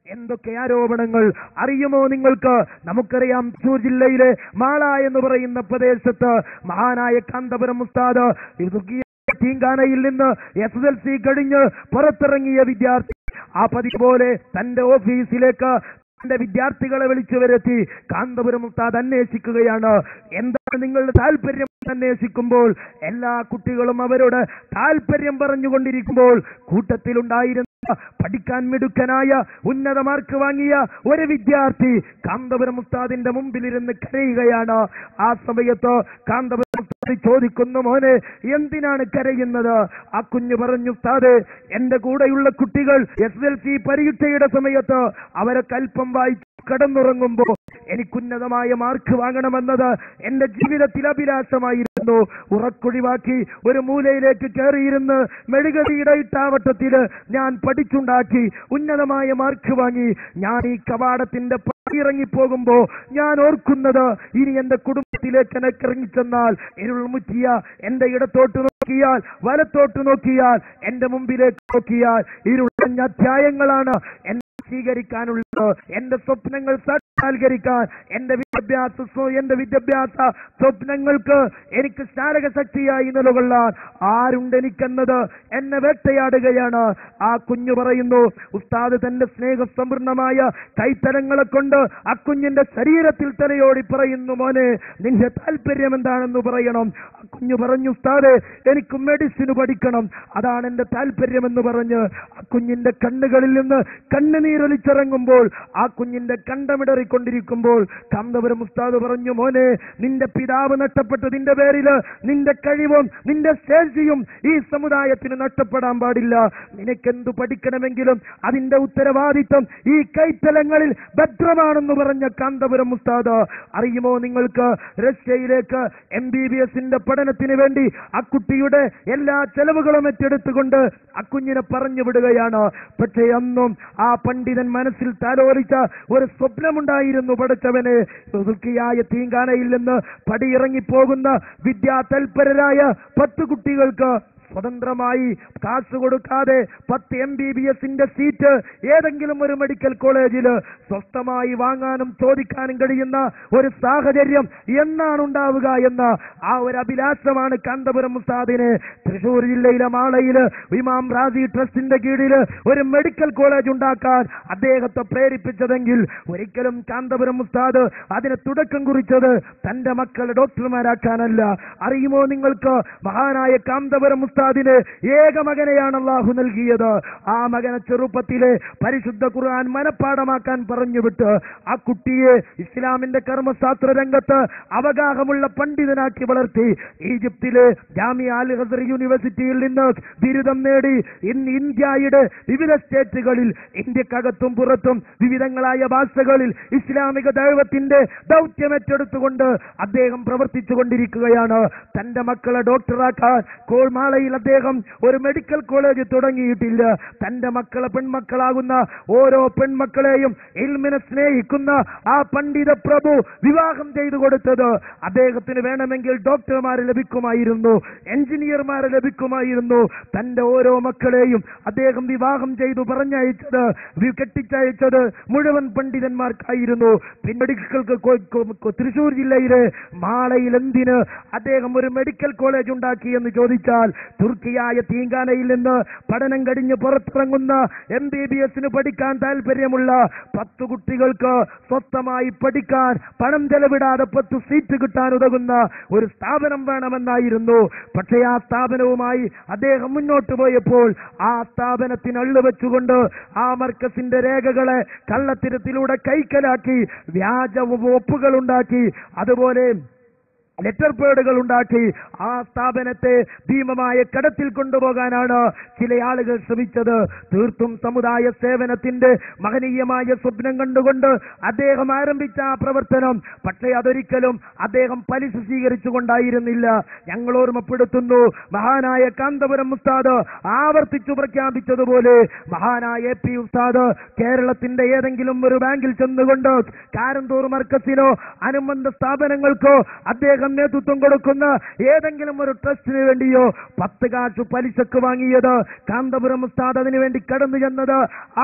എന്തൊക്കെ ആരോപണങ്ങൾ അറിയുമോ നിങ്ങൾക്ക്? നമുക്കറിയാം, തൃശൂർ ജില്ലയിലെ മാള എന്ന് പറയുന്ന പ്രദേശത്ത് മഹാനായ കാന്തപുരം ഉസ്താദ് തീങ്കാനയിൽ നിന്ന് SSLC കഴിഞ്ഞ് പുറത്തിറങ്ങിയ വിദ്യാർത്ഥി ആ പതിവ് പോലെ തന്റെ ഓഫീസിലേക്ക് തന്റെ വിദ്യാർത്ഥികളെ വിളിച്ചു വരുത്തി കാന്തപുരം ഉസ്താദ് അന്വേഷിക്കുകയാണ്. എന്താണ് നിങ്ങളുടെ താല്പര്യം? അന്വേഷിക്കുമ്പോൾ എല്ലാ കുട്ടികളും അവരോട് താല്പര്യം പറഞ്ഞുകൊണ്ടിരിക്കുമ്പോൾ കൂട്ടത്തിലുണ്ടായിരുന്ന പഠിക്കാൻ മിടുക്കനായ ഉന്നത മാർക്ക് വാങ്ങിയ ഒരു വിദ്യാർത്ഥി കാന്തപുരം ഉസ്താദിന്റെ മുമ്പിലിരുന്ന് കരയുകയാണ്. ആ സമയത്ത് കാന്തപുരം ഉസ്താദ് ചോദിക്കുന്നു, മോനെ എന്തിനാണ് കരയുന്നത്? ആ കുഞ്ഞു പറഞ്ഞു, ഉസ്താദ്, എന്റെ കൂടെയുള്ള കുട്ടികൾ SSLC പരീക്ഷയുടെ സമയത്ത് അവരെ കൽപ്പം വായിച്ച് കിടന്നുറങ്ങുമ്പോ എനിക്കുന്നതമായ മാർക്ക് വാങ്ങണമെന്നത് എന്റെ ജീവിതത്തിൽ അഭിലാഷമായിരുന്നു. ഉറക്കൊഴിവാക്കി ഒരു മൂലയിലേക്ക് കയറിയിരുന്ന് മെഴുകുതിരിയുടെ ഇട്ടാവട്ടത്തില് ഞാൻ പഠിച്ചുണ്ടാക്കി ഉന്നതമായ മാർക്ക് വാങ്ങി. ഞാൻ ഈ കവാടത്തിന്റെ ഇറങ്ങിപ്പോകുമ്പോ ഞാൻ ഓർക്കുന്നത്, ഇനി എന്റെ കുടുംബത്തിലേക്ക് എനിക്ക് ഇറങ്ങിച്ചെന്നാൽ ഇരുൾ മുറ്റിയ എന്റെ ഇടത്തോട്ട് നോക്കിയാൽ, വലത്തോട്ട് നോക്കിയാൽ, എന്റെ മുമ്പിലേക്ക് നോക്കിയാൽ ഇരുളഞ്ഞ അധ്യായങ്ങളാണ് സ്വീകരിക്കാനുള്ളത്. എന്റെ സ്വപ്നങ്ങൾ സാക്ഷാത്കരിക്കാൻ എന്റെ വിദ്യാഭ്യാസ സ്വപ്നങ്ങൾക്ക് എനിക്ക് ചാലക ശക്തിയായി നിലകൊള്ളാൻ ആരുണ്ട് എനിക്കെന്നത് എന്നെ വേട്ടയാടുകയാണ്. ആ കുഞ്ഞു പറയുന്നു, ഉസ്താദ് തന്റെ സ്നേഹസമ്പൂർണമായ കൈത്തലങ്ങളെ കൊണ്ട് ആ കുഞ്ഞിന്റെ ശരീരത്തിൽ തലയോടി പറയുന്നു, മോനെ നിന്റെ താല്പര്യം എന്താണെന്ന് പറയണം. ആ കുഞ്ഞു പറഞ്ഞു, ഉസ്താദ്, എനിക്ക് മെഡിസിന് പഠിക്കണം, അതാണ് എന്റെ താല്പര്യമെന്ന് പറഞ്ഞ് ആ കുഞ്ഞിന്റെ കണ്ണുകളിൽ നിന്ന് കണ്ണുനീരൊലിച്ചിറങ്ങുമ്പോൾ, ആ കുഞ്ഞിന്റെ കണ്ടമിടറിക്കൊണ്ടിരിക്കുമ്പോൾ കാന്തപുരം ഉസ്താദ് പറഞ്ഞു, മോനെ നിന്റെ പിതാവ് നഷ്ടപ്പെട്ടതിന്റെ പേരില് നിന്റെ കഴിവും നിന്റെ ശേഷിയും ഈ സമുദായത്തിന് നഷ്ടപ്പെടാൻ പാടില്ല. നിനക്കെന്തു പഠിക്കണമെങ്കിലും അതിന്റെ ഉത്തരവാദിത്വം ഈ കൈത്തലങ്ങളിൽ ഭദ്രമാണെന്ന് പറഞ്ഞ കാന്തപുരം ഉസ്താദ്, അറിയുമോ നിങ്ങൾക്ക്, റഷ്യയിലേക്ക് MBBSന്റെ പഠനത്തിന് വേണ്ടി ആ കുട്ടിയുടെ എല്ലാ ചെലവുകളും ഏറ്റെടുത്തുകൊണ്ട് ആ കുഞ്ഞിനെ പറഞ്ഞു വിടുകയാണ്. പക്ഷേ അന്നും ആ പണ്ഡിതൻ മനസ്സിൽ താലോലിച്ച ഒരു സ്വപ്നമുണ്ടായിരുന്നു. പഠിച്ചവന് തീങ്കാനയിൽ നിന്ന് പടിയിറങ്ങിപ്പോകുന്ന വിദ്യാതൽപരരായ 10 കുട്ടികൾക്ക് സ്വതന്ത്രമായി കാശ് കൊടുക്കാതെ 10 MBBSന്റെ സീറ്റ് ഏതെങ്കിലും ഒരു മെഡിക്കൽ കോളേജില് സ്വസ്ഥമായി വാങ്ങാനും ചോദിക്കാനും കഴിയുന്ന ഒരു സാഹചര്യം എന്നാണ് ഉണ്ടാവുക എന്ന ആ ഒരു അഭിലാഷമാണ് കാന്തപുരം ഉസ്താദിനെ തൃശൂർ ജില്ലയിലെ മാളയില് ഇമാം റാസി ട്രസ്റ്റിന്റെ കീഴില് ഒരു മെഡിക്കൽ കോളേജ് ഉണ്ടാക്കാൻ അദ്ദേഹത്തെ പ്രേരിപ്പിച്ചതെങ്കിൽ ഒരിക്കലും കാന്തപുരം ഉസ്താദ് അതിന് തുടക്കം കുറിച്ചത് തന്റെ മക്കളെ ഡോക്ടർമാരാക്കാനല്ല. അറിയുമോ നിങ്ങൾക്ക്, മഹാനായ കാന്തപുരം ഉസ്താദിന് ഏക മകനെയാണ് അല്ലാഹു നൽകിയത്. ആ മകനെ ചെറുപ്പത്തിലെ പരിശുദ്ധ ഖുർആൻ മനഃപ്പാഠമാക്കാൻ പറഞ്ഞുവിട്ട് ആ കുട്ടിയെ ഇസ്ലാമിന്റെ കർമ്മശാസ്ത്ര രംഗത്ത് അവഗാഹമുള്ള പണ്ഡിതനാക്കി വളർത്തി ഈജിപ്തിലെ ജാമിഅ അൽ അസ്ഹർ യൂണിവേഴ്സിറ്റിയിൽ നിന്ന് ബിരുദം നേടി ഇന്ന് ഇന്ത്യയുടെ വിവിധ സ്റ്റേറ്റുകളിൽ, ഇന്ത്യക്കകത്തും പുറത്തും വിവിധങ്ങളായ ഭാഷകളിൽ ഇസ്ലാമിക ദൈവത്തിന്റെ ദൗത്യമേറ്റെടുത്തുകൊണ്ട് അദ്ദേഹം പ്രവർത്തിച്ചു കൊണ്ടിരിക്കുകയാണ്. തന്റെ മക്കളെ ഡോക്ടറാക്കാൻ കോൾമാളയിൽ അദ്ദേഹം ഒരു മെഡിക്കൽ കോളേജ് തുടങ്ങിയിട്ടില്ല. തന്റെ മക്കളെ പെൺമക്കളാകുന്ന ഓരോ പെൺമക്കളെയും ഇൽമിനെ സ്നേഹിക്കുന്ന ആ പണ്ഡിത പ്രഭു വിവാഹം ചെയ്തു കൊടുത്തത് അദ്ദേഹത്തിന് വേണമെങ്കിൽ ഡോക്ടർമാരെ ലഭിക്കുമായിരുന്നു, എഞ്ചിനീയർമാരെ ലഭിക്കുമായിരുന്നു. തന്റെ ഓരോ മക്കളെയും അദ്ദേഹം വിവാഹം ചെയ്തു പറഞ്ഞയച്ചത്, കെട്ടിച്ചയച്ചത് മുഴുവൻ പണ്ഡിതന്മാർക്കായിരുന്നു. മെഡിക്കൽ തൃശൂർ ജില്ലയിലെ മാളയിൽ എന്തിന് അദ്ദേഹം ഒരു മെഡിക്കൽ കോളേജ് ഉണ്ടാക്കി എന്ന് ചോദിച്ചാൽ, തുർക്കിയായ തീങ്കാനയിൽ നിന്ന് പഠനം കഴിഞ്ഞ് പുറത്തിറങ്ങുന്ന MBBSന് പഠിക്കാൻ താല്പര്യമുള്ള 10 കുട്ടികൾക്ക് സ്വസ്ഥമായി പഠിക്കാൻ പണം ചെലവിടാതെ 10 സീറ്റ് കിട്ടാൻ ഉതകുന്ന ഒരു സ്ഥാപനം വേണമെന്നായിരുന്നു. പക്ഷേ ആ സ്ഥാപനവുമായി അദ്ദേഹം മുന്നോട്ട് പോയപ്പോൾ ആ സ്ഥാപനത്തിന് അള്ളുവെച്ചുകൊണ്ട് ആ മർക്കസിന്റെ രേഖകളെ കള്ളത്തരത്തിലൂടെ കൈക്കലാക്കി വ്യാജ ഒപ്പുകൾ ഉണ്ടാക്കി, അതുപോലെ ലെറ്റർ പേഡുകൾ ഉണ്ടാക്കി ആ സ്ഥാപനത്തെ ഭീമമായ കടത്തിൽ കൊണ്ടുപോകാനാണ് ചില ആളുകൾ ശ്രമിച്ചത്. തീർത്തും സമുദായ സേവനത്തിന്റെ മഹനീയമായ സ്വപ്നം കണ്ടുകൊണ്ട് അദ്ദേഹം ആരംഭിച്ച ആ പ്രവർത്തനം, പക്ഷേ അതൊരിക്കലും അദ്ദേഹം പലിശ സ്വീകരിച്ചുകൊണ്ടായിരുന്നില്ല. ഞങ്ങൾ ഓർമ്മപ്പെടുത്തുന്നു, മഹാനായ കാന്തപുരം ഉസ്താദ് ആവർത്തിച്ചു പ്രഖ്യാപിച്ചതുപോലെ മഹാനായ AP ഉസ്താദ് കേരളത്തിന്റെ ഏതെങ്കിലും ഒരു ബാങ്കിൽ ചെന്നുകൊണ്ട് കാരന്തൂർ മർക്കസിനോ അനുബന്ധ സ്ഥാപനങ്ങൾക്കോ അദ്ദേഹം സമ്മേളനം നേതൃത്വം കൊടുക്കുന്ന ഏതെങ്കിലും ഒരു ട്രസ്റ്റിന് വേണ്ടിയോ 10 കാശ് പലിശക്ക് വാങ്ങിയത് കാന്തപുരം ഉസ്താദ് അതിനു വേണ്ടി കടന്നു ചെന്നത്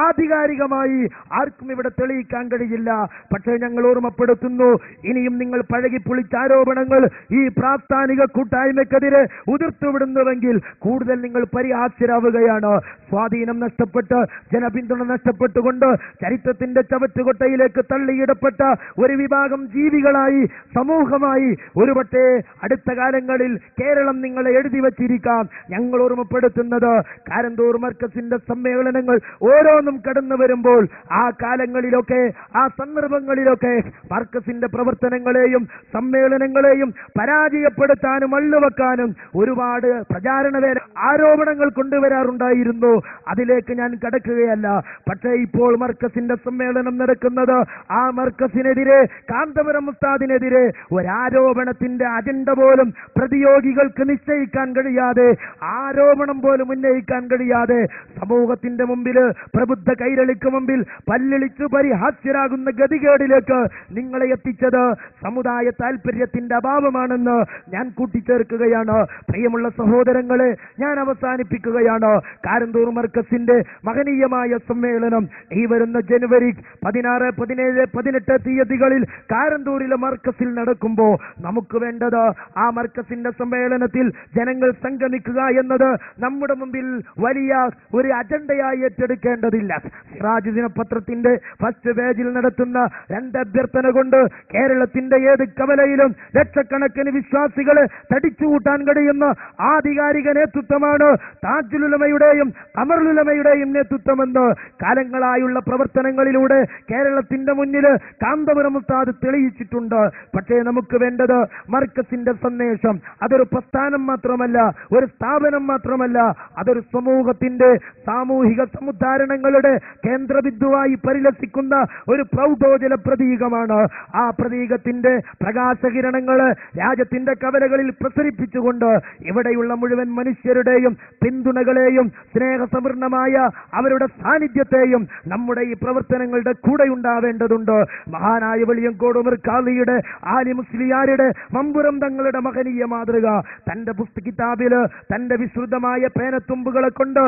ആധികാരികമായി ആർക്കും ഇവിടെ തെളിയിക്കാൻ കഴിയില്ല. പക്ഷേ ഞങ്ങൾ ഓർമ്മപ്പെടുത്തുന്നു, ഇനിയും നിങ്ങൾ പഴകിപ്പൊളിച്ച ആരോപണങ്ങൾ ഈ പ്രാസ്ഥാനിക കൂട്ടായ്മയ്ക്കെതിരെ ഉതിർത്തുവിടുന്നുവെങ്കിൽ കൂടുതൽ നിങ്ങൾ പരിഹാസ്യരാവുകയാണ്. സ്വാധീനം നഷ്ടപ്പെട്ട് ജനപിന്തുണ നഷ്ടപ്പെട്ടുകൊണ്ട് ചരിത്രത്തിന്റെ ചവറ്റുകൊട്ടയിലേക്ക് തള്ളിയിടപ്പെട്ട ഒരു വിഭാഗം ജീവികളായി സമൂഹമായി ഒരുപക്ഷെ അടുത്ത കാലങ്ങളിൽ കേരളം നിങ്ങളെ എഴുതി വച്ചിരിക്കാം. ഞങ്ങൾ ഓർമ്മപ്പെടുത്തുന്നത്, കാരന്തൂർ മർക്കസിന്റെ സമ്മേളനങ്ങൾ ഓരോന്നും കടന്നു വരുമ്പോൾ ആ കാലങ്ങളിലൊക്കെ ആ സന്ദർഭങ്ങളിലൊക്കെ മർക്കസിന്റെ പ്രവർത്തനങ്ങളെയും സമ്മേളനങ്ങളെയും പരാജയപ്പെടുത്താനും അള്ളുവെക്കാനും ഒരുപാട് പ്രചാരണ വേല ആരോപണങ്ങൾ കൊണ്ടുവരാറുണ്ടായിരുന്നു. അതിലേക്ക് ഞാൻ കടക്കുകയല്ല. പക്ഷേ ഇപ്പോൾ മർക്കസിന്റെ സമ്മേളനം നടക്കുന്നത് ആ മർക്കസിനെതിരെ, കാന്തപുരം ഉസ്താദിനെതിരെ ഒരാരോപണത്തിന്റെ അജണ്ട പോലും പ്രതിയോഗികൾക്ക് നിശ്ചയിക്കാൻ കഴിയാതെ, ആരോപണം പോലും ഉന്നയിക്കാൻ കഴിയാതെ സമൂഹത്തിന്റെ മുമ്പിൽ, പ്രബുദ്ധ കൈരളിക്ക് മുമ്പിൽ പല്ലിളിച്ചു പരിഹാസ്യരാകുന്ന ഗതികേടിലേക്ക് നിങ്ങളെ എത്തിച്ചത് സമുദായ താൽപര്യത്തിന്റെ അഭാവമാണെന്ന് ഞാൻ കൂട്ടിച്ചേർക്കുകയാണ്. പ്രിയമുള്ള സഹോദരങ്ങളെ, ഞാൻ അവസാനിപ്പിക്കുകയാണ്. കാരന്തൂർ മർക്കസിന്റെ മഹനീയമായ സമ്മേളനം ഈ വരുന്ന ജനുവരി 16, 17, 18 തീയതികളിൽ കാരന്തൂരിലെ മർക്കസിൽ നടക്കുമ്പോൾ നമുക്ക് വേണ്ടത് ആ മർക്കസിന്റെ സമ്മേളനത്തിൽ ജനങ്ങൾ സംഗമിക്കുക എന്നത് നമ്മുടെ മുമ്പിൽ വലിയ ഒരു അജണ്ടയായി ഏറ്റെടുക്കേണ്ടതില്ല. സിറാജ് ദിനപത്രത്തിന്റെ ഫസ്റ്റ് പേജിൽ നടത്തുന്ന 2 അഭ്യർത്ഥന കൊണ്ട് കേരളത്തിന്റെ ഏത് കവലയിലും ലക്ഷക്കണക്കിന് വിശ്വാസികളെ തടിച്ചുകൂട്ടാൻ കഴിയുന്ന ആധികാരിക നേതൃത്വമാണ് താജുലുലമയുടെയും ഖമറുലുലമയുടെയും നേതൃത്വമെന്ന് കാലങ്ങളായുള്ള പ്രവർത്തനങ്ങളിലൂടെ കേരളത്തിന്റെ മുന്നിൽ കാന്തപുരം ഉസ്താദ് തെളിയിച്ചിട്ടുണ്ട്. പക്ഷേ നമുക്ക് വേണ്ടത് മർക്കസിന്റെ സന്ദേശം. അതൊരു പ്രസ്ഥാനം മാത്രമല്ല, ഒരു സ്ഥാപനം മാത്രമല്ല, അതൊരു സമൂഹത്തിന്റെ സാമൂഹിക സമുദ്ധാരണങ്ങളുടെ കേന്ദ്രബിന്ദുവായി പരിലസിക്കുന്ന ഒരു പ്രൗഢോജല പ്രതീകമാണ്. ആ പ്രതീകത്തിന്റെ പ്രകാശകിരണങ്ങള് രാജ്യത്തിന്റെ കവലകളിൽ പ്രസരിപ്പിച്ചുകൊണ്ട് ഇവിടെയുള്ള മുഴുവൻ മനുഷ്യരുടെയും പിന്തുണകളെയും സ്നേഹസമൃദ്ധമായ അവരുടെ സാന്നിധ്യത്തെയും നമ്മുടെ ഈ പ്രവർത്തനങ്ങളുടെ കൂടെ ഉണ്ടാവേണ്ടതുണ്ട്. മഹാനായ വെളിയങ്കോട് ഉമർ ഖാദിയുടെ, ആലി മുസ്ലിയാരുടെ, മമ്പുറം തങ്ങളുടെ മഹനീയ മാതൃക തന്റെ പുസ്തക കിതാബില് തന്റെ വിശുദ്ധമായ പേനത്തുമ്പുകളെ കൊണ്ട്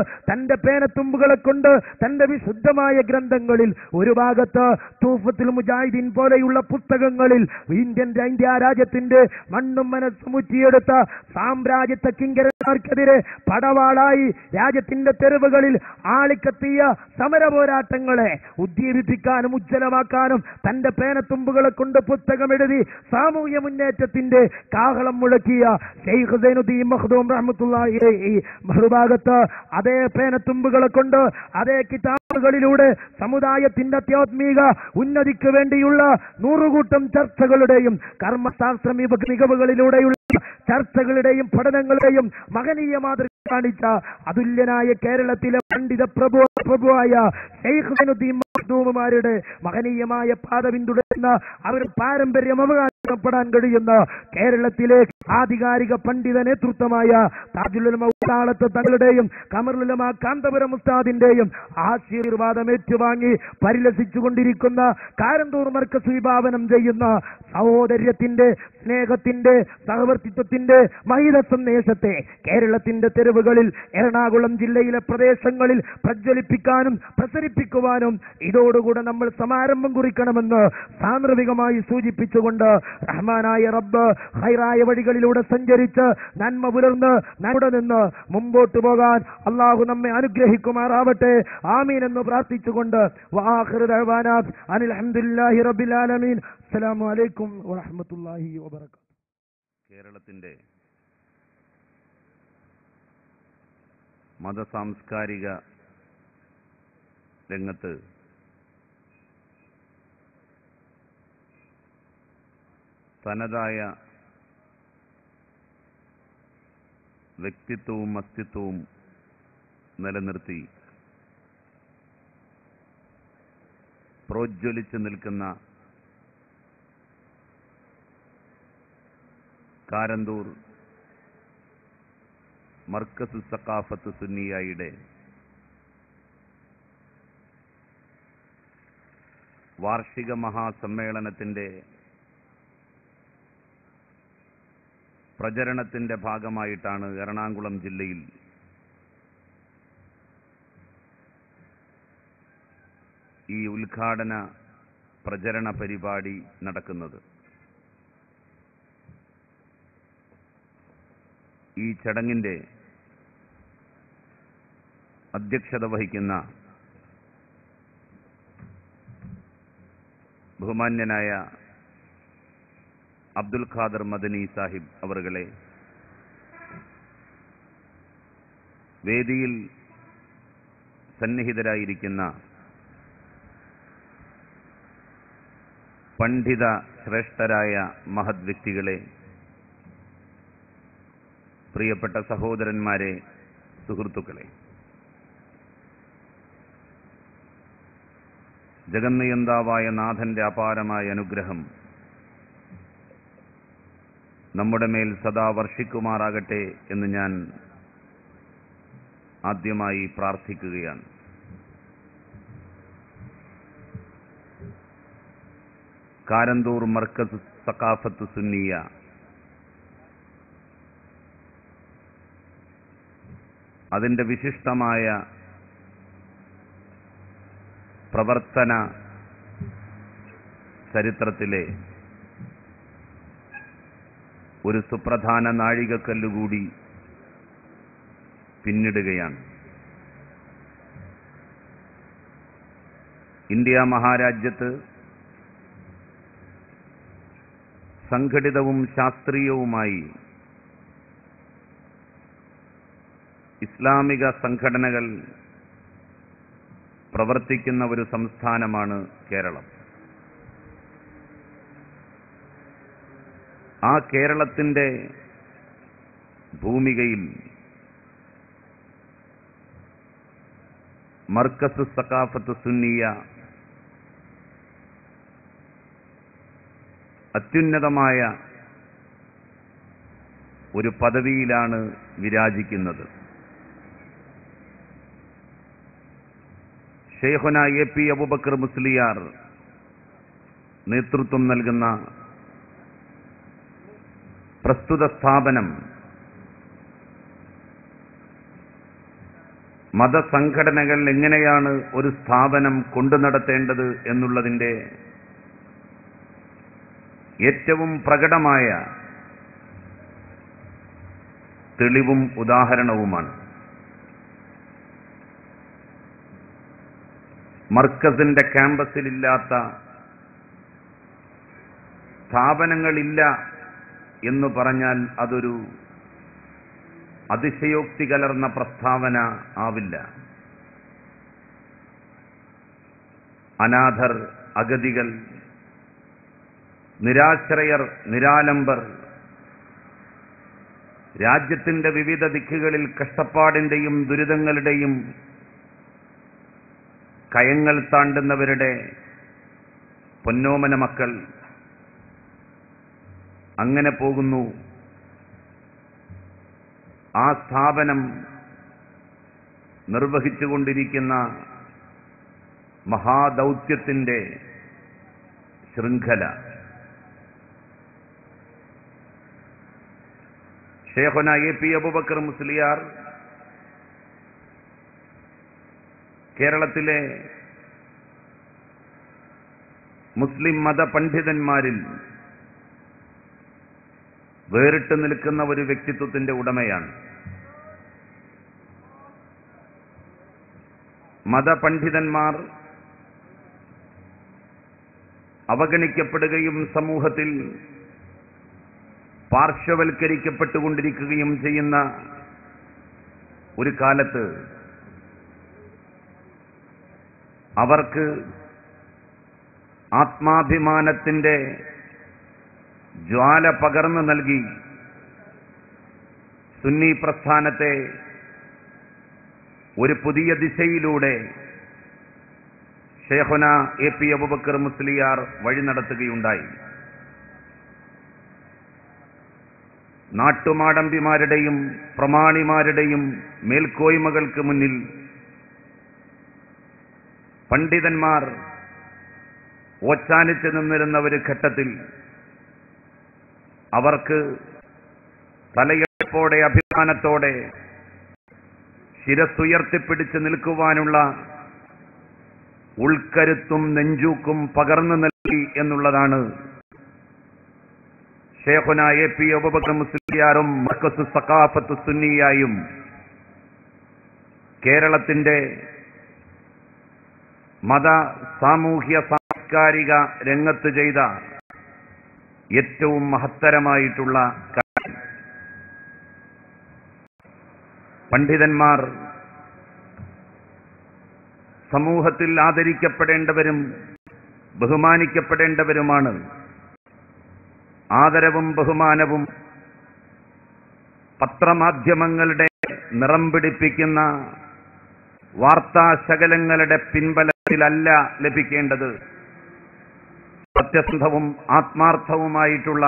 തന്റെ വിശുദ്ധമായ ഗ്രന്ഥങ്ങളിൽ ഒരു ഭാഗത്ത് തൂഫത്തുൽ മുജാഹിദീൻ പോലെയുള്ള പുസ്തകങ്ങളിൽ ഇന്ത്യ രാജ്യത്തിന്റെ മണ്ണും മനസ്സും മുറ്റിയെടുത്ത സാമ്രാജ്യത്വ കിങ്കരന്മാർക്കെതിരെ പടവാളായി രാജ്യത്തിന്റെ തെരുവുകളിൽ ആളിക്കത്തിയ സമര പോരാട്ടങ്ങളെ ഉദ്ദീപിപ്പിക്കാനും ഉജ്ജ്വലമാക്കാനും തന്റെ പേനത്തുമ്പുകളെ കൊണ്ട് പുസ്തകമെഴുതി സാമൂഹ്യ മുന്നേറ്റത്തിന്റെ കാഹളം മുഴക്കിയ ശൈഖ് സൈനുദ്ദീൻ മഖ്ദൂം റഹ്മത്തുള്ളാഹി അലൈഹി മറുഭാഗത്ത് അതേ പേനത്തുമ്പുകളെ കൊണ്ട്, അതേ കിതാബുകളിലൂടെ സമുദായത്തിന്റെ അത്യാത്മീക ഉന്നതിക്ക് വേണ്ടിയുള്ള 100 കൂട്ടം ചർച്ചകളുടെയും കർമ്മശാസ്ത്ര മികവുകളിലൂടെയുള്ള ചർച്ചകളുടെയും പഠനങ്ങളുടെയും മഹനീയ മാതൃക കാണിച്ച അതുല്യനായ കേരളത്തിലെ പണ്ഡിത പ്രഭുവായ ശൈഖ് സൈനുദ്ദീൻ മഖ്ദൂമുമാരുടെ മഹനീയമായ പാത പിന്തുടരുന്ന അവരുടെ പാരമ്പര്യം അവകാശപ്പെടാൻ കഴിയുന്ന കേരളത്തിലെ ആധികാരിക പണ്ഡിത നേതൃത്വമായ താജുലുലമ ഉത്താളത്ത് തങ്ങളുടെയും ഖമറുലുലമ കാന്തപുരം ഉസ്താദിന്റെയും ആശീർവാദം ഏറ്റുവാങ്ങി പരിലസിച്ചുകൊണ്ടിരിക്കുന്ന കാരന്തൂർ മർക്കസ് വിഭാവനം ചെയ്യുന്ന സഹോദര്യത്തിന്റെ, സ്നേഹത്തിന്റെ, സഹവർത്തിത്വത്തിന്റെ മഹിത സന്ദേശത്തെ കേരളത്തിന്റെ തെരുവുകളിൽ, എറണാകുളം ജില്ലയിലെ പ്രദേശങ്ങളിൽ പ്രജ്വലിപ്പിക്കാനും പ്രസരിപ്പിക്കുവാനും ഇതോടുകൂടെ നമ്മൾ സമാരംഭം കുറിക്കണമെന്ന് സാന്ദർഭികമായി സൂചിപ്പിച്ചുകൊണ്ട് റഹ്മാനായ റബ്ബ് ഹൈറായ വഴികളിലൂടെ സഞ്ചരിച്ച് നന്മ പുലർന്ന് നമ്മുടെ നിന്ന് മുമ്പോട്ട് പോകാൻ അള്ളാഹു നമ്മെ അനുഗ്രഹിക്കുമാറാവട്ടെ. ആമീൻ എന്ന് പ്രാർത്ഥിച്ചുകൊണ്ട് വആഖിറു ദഅ്വാനാ അനിൽ ഹംദുലില്ലാഹി റബ്ബിൽ ആലമീൻ. അസ്സലാമു അലൈക്കും വറഹ്മത്തുള്ളാഹി വബറകാതുഹു. കേരളത്തിന്റെ മതസാംസ്കാരിക രംഗത്ത് തനതായ വ്യക്തിത്വവും അസ്തിത്വവും നിലനിർത്തി പ്രോജ്വലിച്ചു നിൽക്കുന്ന കാരന്തൂർ മർക്കസ് സഖാഫത്ത് സുന്നിയയുടെ വാർഷിക മഹാസമ്മേളനത്തിന്റെ പ്രചരണത്തിന്റെ ഭാഗമായിട്ടാണ് എറണാകുളം ജില്ലയിൽ ഈ ഉദ്ഘാടന പ്രചരണ പരിപാടി നടക്കുന്നത്. ഈ ചടങ്ങിന്റെ അധ്യക്ഷത വഹിക്കുന്ന ബഹുമാന്യനായ അബ്ദുൽ ഖാദർ മദനി സാഹിബ് അവറുകളെ, വേദിയിൽ സന്നിഹിതരായിരിക്കുന്ന പണ്ഡിത ശ്രേഷ്ഠരായ മഹത് വ്യക്തികളെ, പ്രിയപ്പെട്ട സഹോദരന്മാരെ, സുഹൃത്തുക്കളെ, ജഗന്നിയന്താവായ നാഥന്റെ അപാരമായ അനുഗ്രഹം നമ്മുടെ മേൽ സദാ വർഷിക്കുമാറാകട്ടെ എന്ന് ഞാൻ ആദ്യമായി പ്രാർത്ഥിക്കുകയാണ്. കാരന്തൂർ മർക്കസ് സഖാഫത്ത് സുന്നിയ അതിന്റെ വിശിഷ്ടമായ പ്രവർത്തന ചരിത്രത്തിലെ ഒരു സുപ്രധാന നാഴികക്കല്ലുകൂടി പിന്നിടുകയാണ്. ഇന്ത്യ മഹാരാജ്യത്ത് സംഘടിതവും ശാസ്ത്രീയവുമായി ഇസ്ലാമിക സംഘടനകൾ പ്രവർത്തിക്കുന്ന ഒരു സംസ്ഥാനമാണ് കേരളം. ആ കേരളത്തിന്റെ ഭൂമികയിൽ മർക്കസ് സഖാഫത്ത് സുന്നിയ അത്യുന്നതമായ ഒരു പദവിയിലാണ് വിരാജിക്കുന്നത്. ഷെയ്ഖുന എ പി അബൂബക്കർ മുസ്ലിയാർ നേതൃത്വം നൽകുന്ന പ്രസ്തുത സ്ഥാപനം മതസംഘടനകൾ എങ്ങനെയാണ് ഒരു സ്ഥാപനം കൊണ്ടു നടത്തേണ്ടത് എന്നുള്ളതിന്റെ ഏറ്റവും പ്രകടമായ തെളിവും ഉദാഹരണവുമാണ്. മർക്കസിന്റെ ക്യാമ്പസിലില്ലാത്ത സ്ഥാപനങ്ങളില്ല എന്ന് പറഞ്ഞാൽ അതൊരു അതിശയോക്തി കലർന്ന പ്രസ്താവന ആവില്ല. അനാഥർ, അഗതികൾ, നിരാശ്രയർ, നിരാലംബർ, രാജ്യത്തിന്റെ വിവിധ ദിക്കുകളിൽ കഷ്ടപ്പാടിന്റെയും ദുരിതങ്ങളുടെയും കയങ്ങൾ താണ്ടുന്നവരുടെ പൊന്നോമന മക്കൾ, അങ്ങനെ പോകുന്നു. ആ സ്ഥാപനം നിർവഹിച്ചുകൊണ്ടിരിക്കുന്ന മഹാദൗത്യത്തിന്റെ ശൃംഖല. ഷെയ്ഖുന എ പി അബൂബക്കർ മുസ്ലിയാർ കേരളത്തിലെ മുസ്ലിം മതപണ്ഡിതന്മാരിൽ വേറിട്ട് നിൽക്കുന്ന ഒരു വ്യക്തിത്വത്തിന്റെ ഉടമയാണ്. മതപണ്ഡിതന്മാർ അവഗണിക്കപ്പെടുകയും സമൂഹത്തിൽ പാർശ്വവൽക്കരിക്കപ്പെട്ടുകൊണ്ടിരിക്കുകയും ചെയ്യുന്ന ഒരു കാലത്ത് അവർക്ക് ആത്മാഭിമാനത്തിന്റെ ജ്വാല പകർന്നു നൽകി സുന്നി പ്രസ്ഥാനത്തെ ഒരു പുതിയ ദിശയിലൂടെ ഷെയ്ഖുന എ പി അബൂബക്കർ മുസ്ലിയാർ വഴി നടത്തുകയുണ്ടായി. നാട്ടുമാടമ്പിമാരുടെയും പ്രമാണിമാരുടെയും മേൽക്കോയ്മകൾക്ക് മുന്നിൽ പണ്ഡിതന്മാർ ഓച്ചാനിച്ചു നിന്നിരുന്ന ഒരു ഘട്ടത്തിൽ അവർക്ക് തലയെടുപ്പോടെ അഭിമാനത്തോടെ ശിരസ്സുയർത്തിപ്പിടിച്ച് നിൽക്കുവാനുള്ള ഉൾക്കരുത്തും നെഞ്ചൂക്കും പകർന്നു നൽകി എന്നുള്ളതാണ് ഷേഖുന എ.പി. അബൂബക്കർ മുസ്ലിയാറും മർകസു സഖാഫത്തു സുന്നിയായും കേരളത്തിന്റെ മത സാമൂഹ്യ സാംസ്കാരിക രംഗത്ത് ചെയ്ത ഏറ്റവും മഹത്തരമായിട്ടുള്ള കാര്യം. പണ്ഡിതന്മാർ സമൂഹത്തിൽ ആദരിക്കപ്പെടേണ്ടവരും ബഹുമാനിക്കപ്പെടേണ്ടവരുമാണ്. ആദരവും ബഹുമാനവും പത്രമാധ്യമങ്ങളുടെ നിറം പിടിപ്പിക്കുന്ന വാർത്താശകലങ്ങളുടെ പിൻബലത്തിലല്ല ലഭിക്കേണ്ടത്. സത്യസന്ധവും ആത്മാർത്ഥവുമായിട്ടുള്ള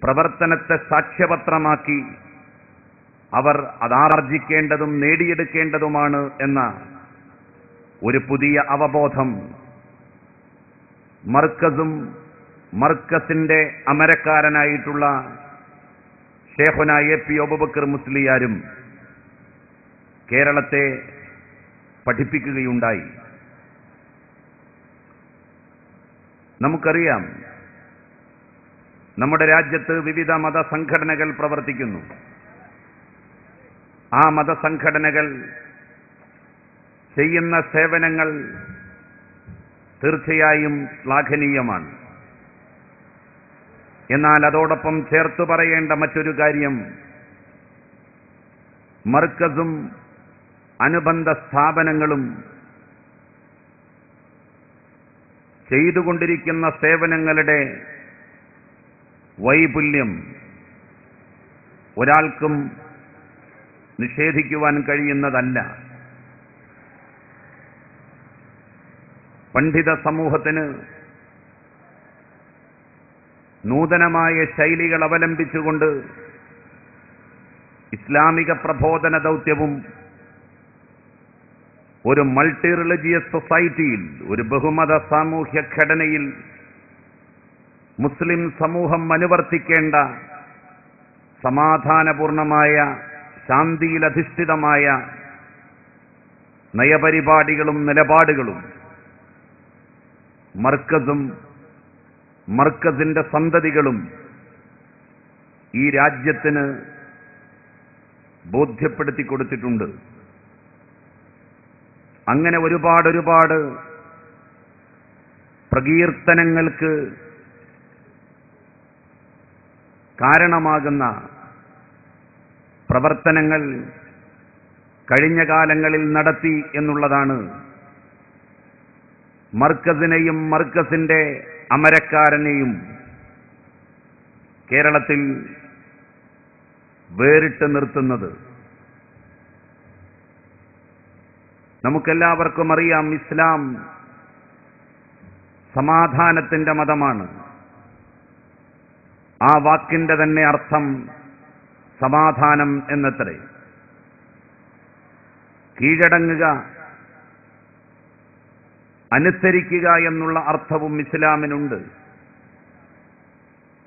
പ്രവർത്തനത്തെ സാക്ഷ്യപത്രമാക്കി അവർ അതാർജിക്കേണ്ടതും നേടിയെടുക്കേണ്ടതുമാണ് എന്ന ഒരു പുതിയ അവബോധം മർക്കസും മർക്കസിന്റെ അമരക്കാരനായിട്ടുള്ള ഷേഖുന എ.പി. അബൂബക്കർ മുസ്ലിയാരും കേരളത്തെ പഠിപ്പിക്കുകയുണ്ടായി. നമുക്കറിയാം, നമ്മുടെ രാജ്യത്ത് വിവിധ മതസംഘടനകൾ പ്രവർത്തിക്കുന്നു. ആ മതസംഘടനകൾ ചെയ്യുന്ന സേവനങ്ങൾ തീർച്ചയായും ശ്ലാഘനീയമാണ്. എന്നാൽ അതോടൊപ്പം ചേർത്തു പറയേണ്ട മറ്റൊരു കാര്യം, മർക്കസും അനുബന്ധ സ്ഥാപനങ്ങളും ചെയ്തുകൊണ്ടിരിക്കുന്ന സേവനങ്ങളുടെ വൈപുല്യം ഒരാൾക്കും നിഷേധിക്കുവാൻ കഴിയുന്നതല്ല. പണ്ഡിത സമൂഹത്തിന് നൂതനമായ ശൈലികൾ അവലംബിച്ചുകൊണ്ട് ഇസ്ലാമിക പ്രബോധന ദൗത്യവും ഒരു മൾട്ടി റിലിജിയസ് സൊസൈറ്റിയിൽ, ഒരു ബഹുമത സാമൂഹ്യ ഘടനയിൽ മുസ്ലിം സമൂഹം അനുവർത്തിക്കേണ്ട സമാധാനപൂർണമായ ശാന്തിയിലധിഷ്ഠിതമായ നയപരിപാടികളും നിലപാടുകളും മർക്കസും മർക്കസിന്റെ സന്തതികളും ഈ രാജ്യത്തിന് ബോധ്യപ്പെടുത്തി കൊടുത്തിട്ടുണ്ട്. അങ്ങനെ ഒരുപാട് പ്രകീർത്തനങ്ങൾക്ക് കാരണമാകുന്ന പ്രവർത്തനങ്ങൾ കഴിഞ്ഞ കാലങ്ങളിൽ നടത്തി എന്നുള്ളതാണ് മർക്കസിനെയും മർക്കസിന്റെ അമരക്കാരനെയും കേരളത്തിൽ വേറിട്ട് നിർത്തുന്നത്. നമുക്കെല്ലാവർക്കും അറിയാം, ഇസ്ലാം സമാധാനത്തിന്റെ മതമാണ്. ആ വാക്കിന്റെ തന്നെ അർത്ഥം സമാധാനം എന്നത്രേ. കീഴടങ്ങുക, അനുസരിക്കുക എന്നുള്ള അർത്ഥവും ഇസ്ലാമിനുണ്ട്.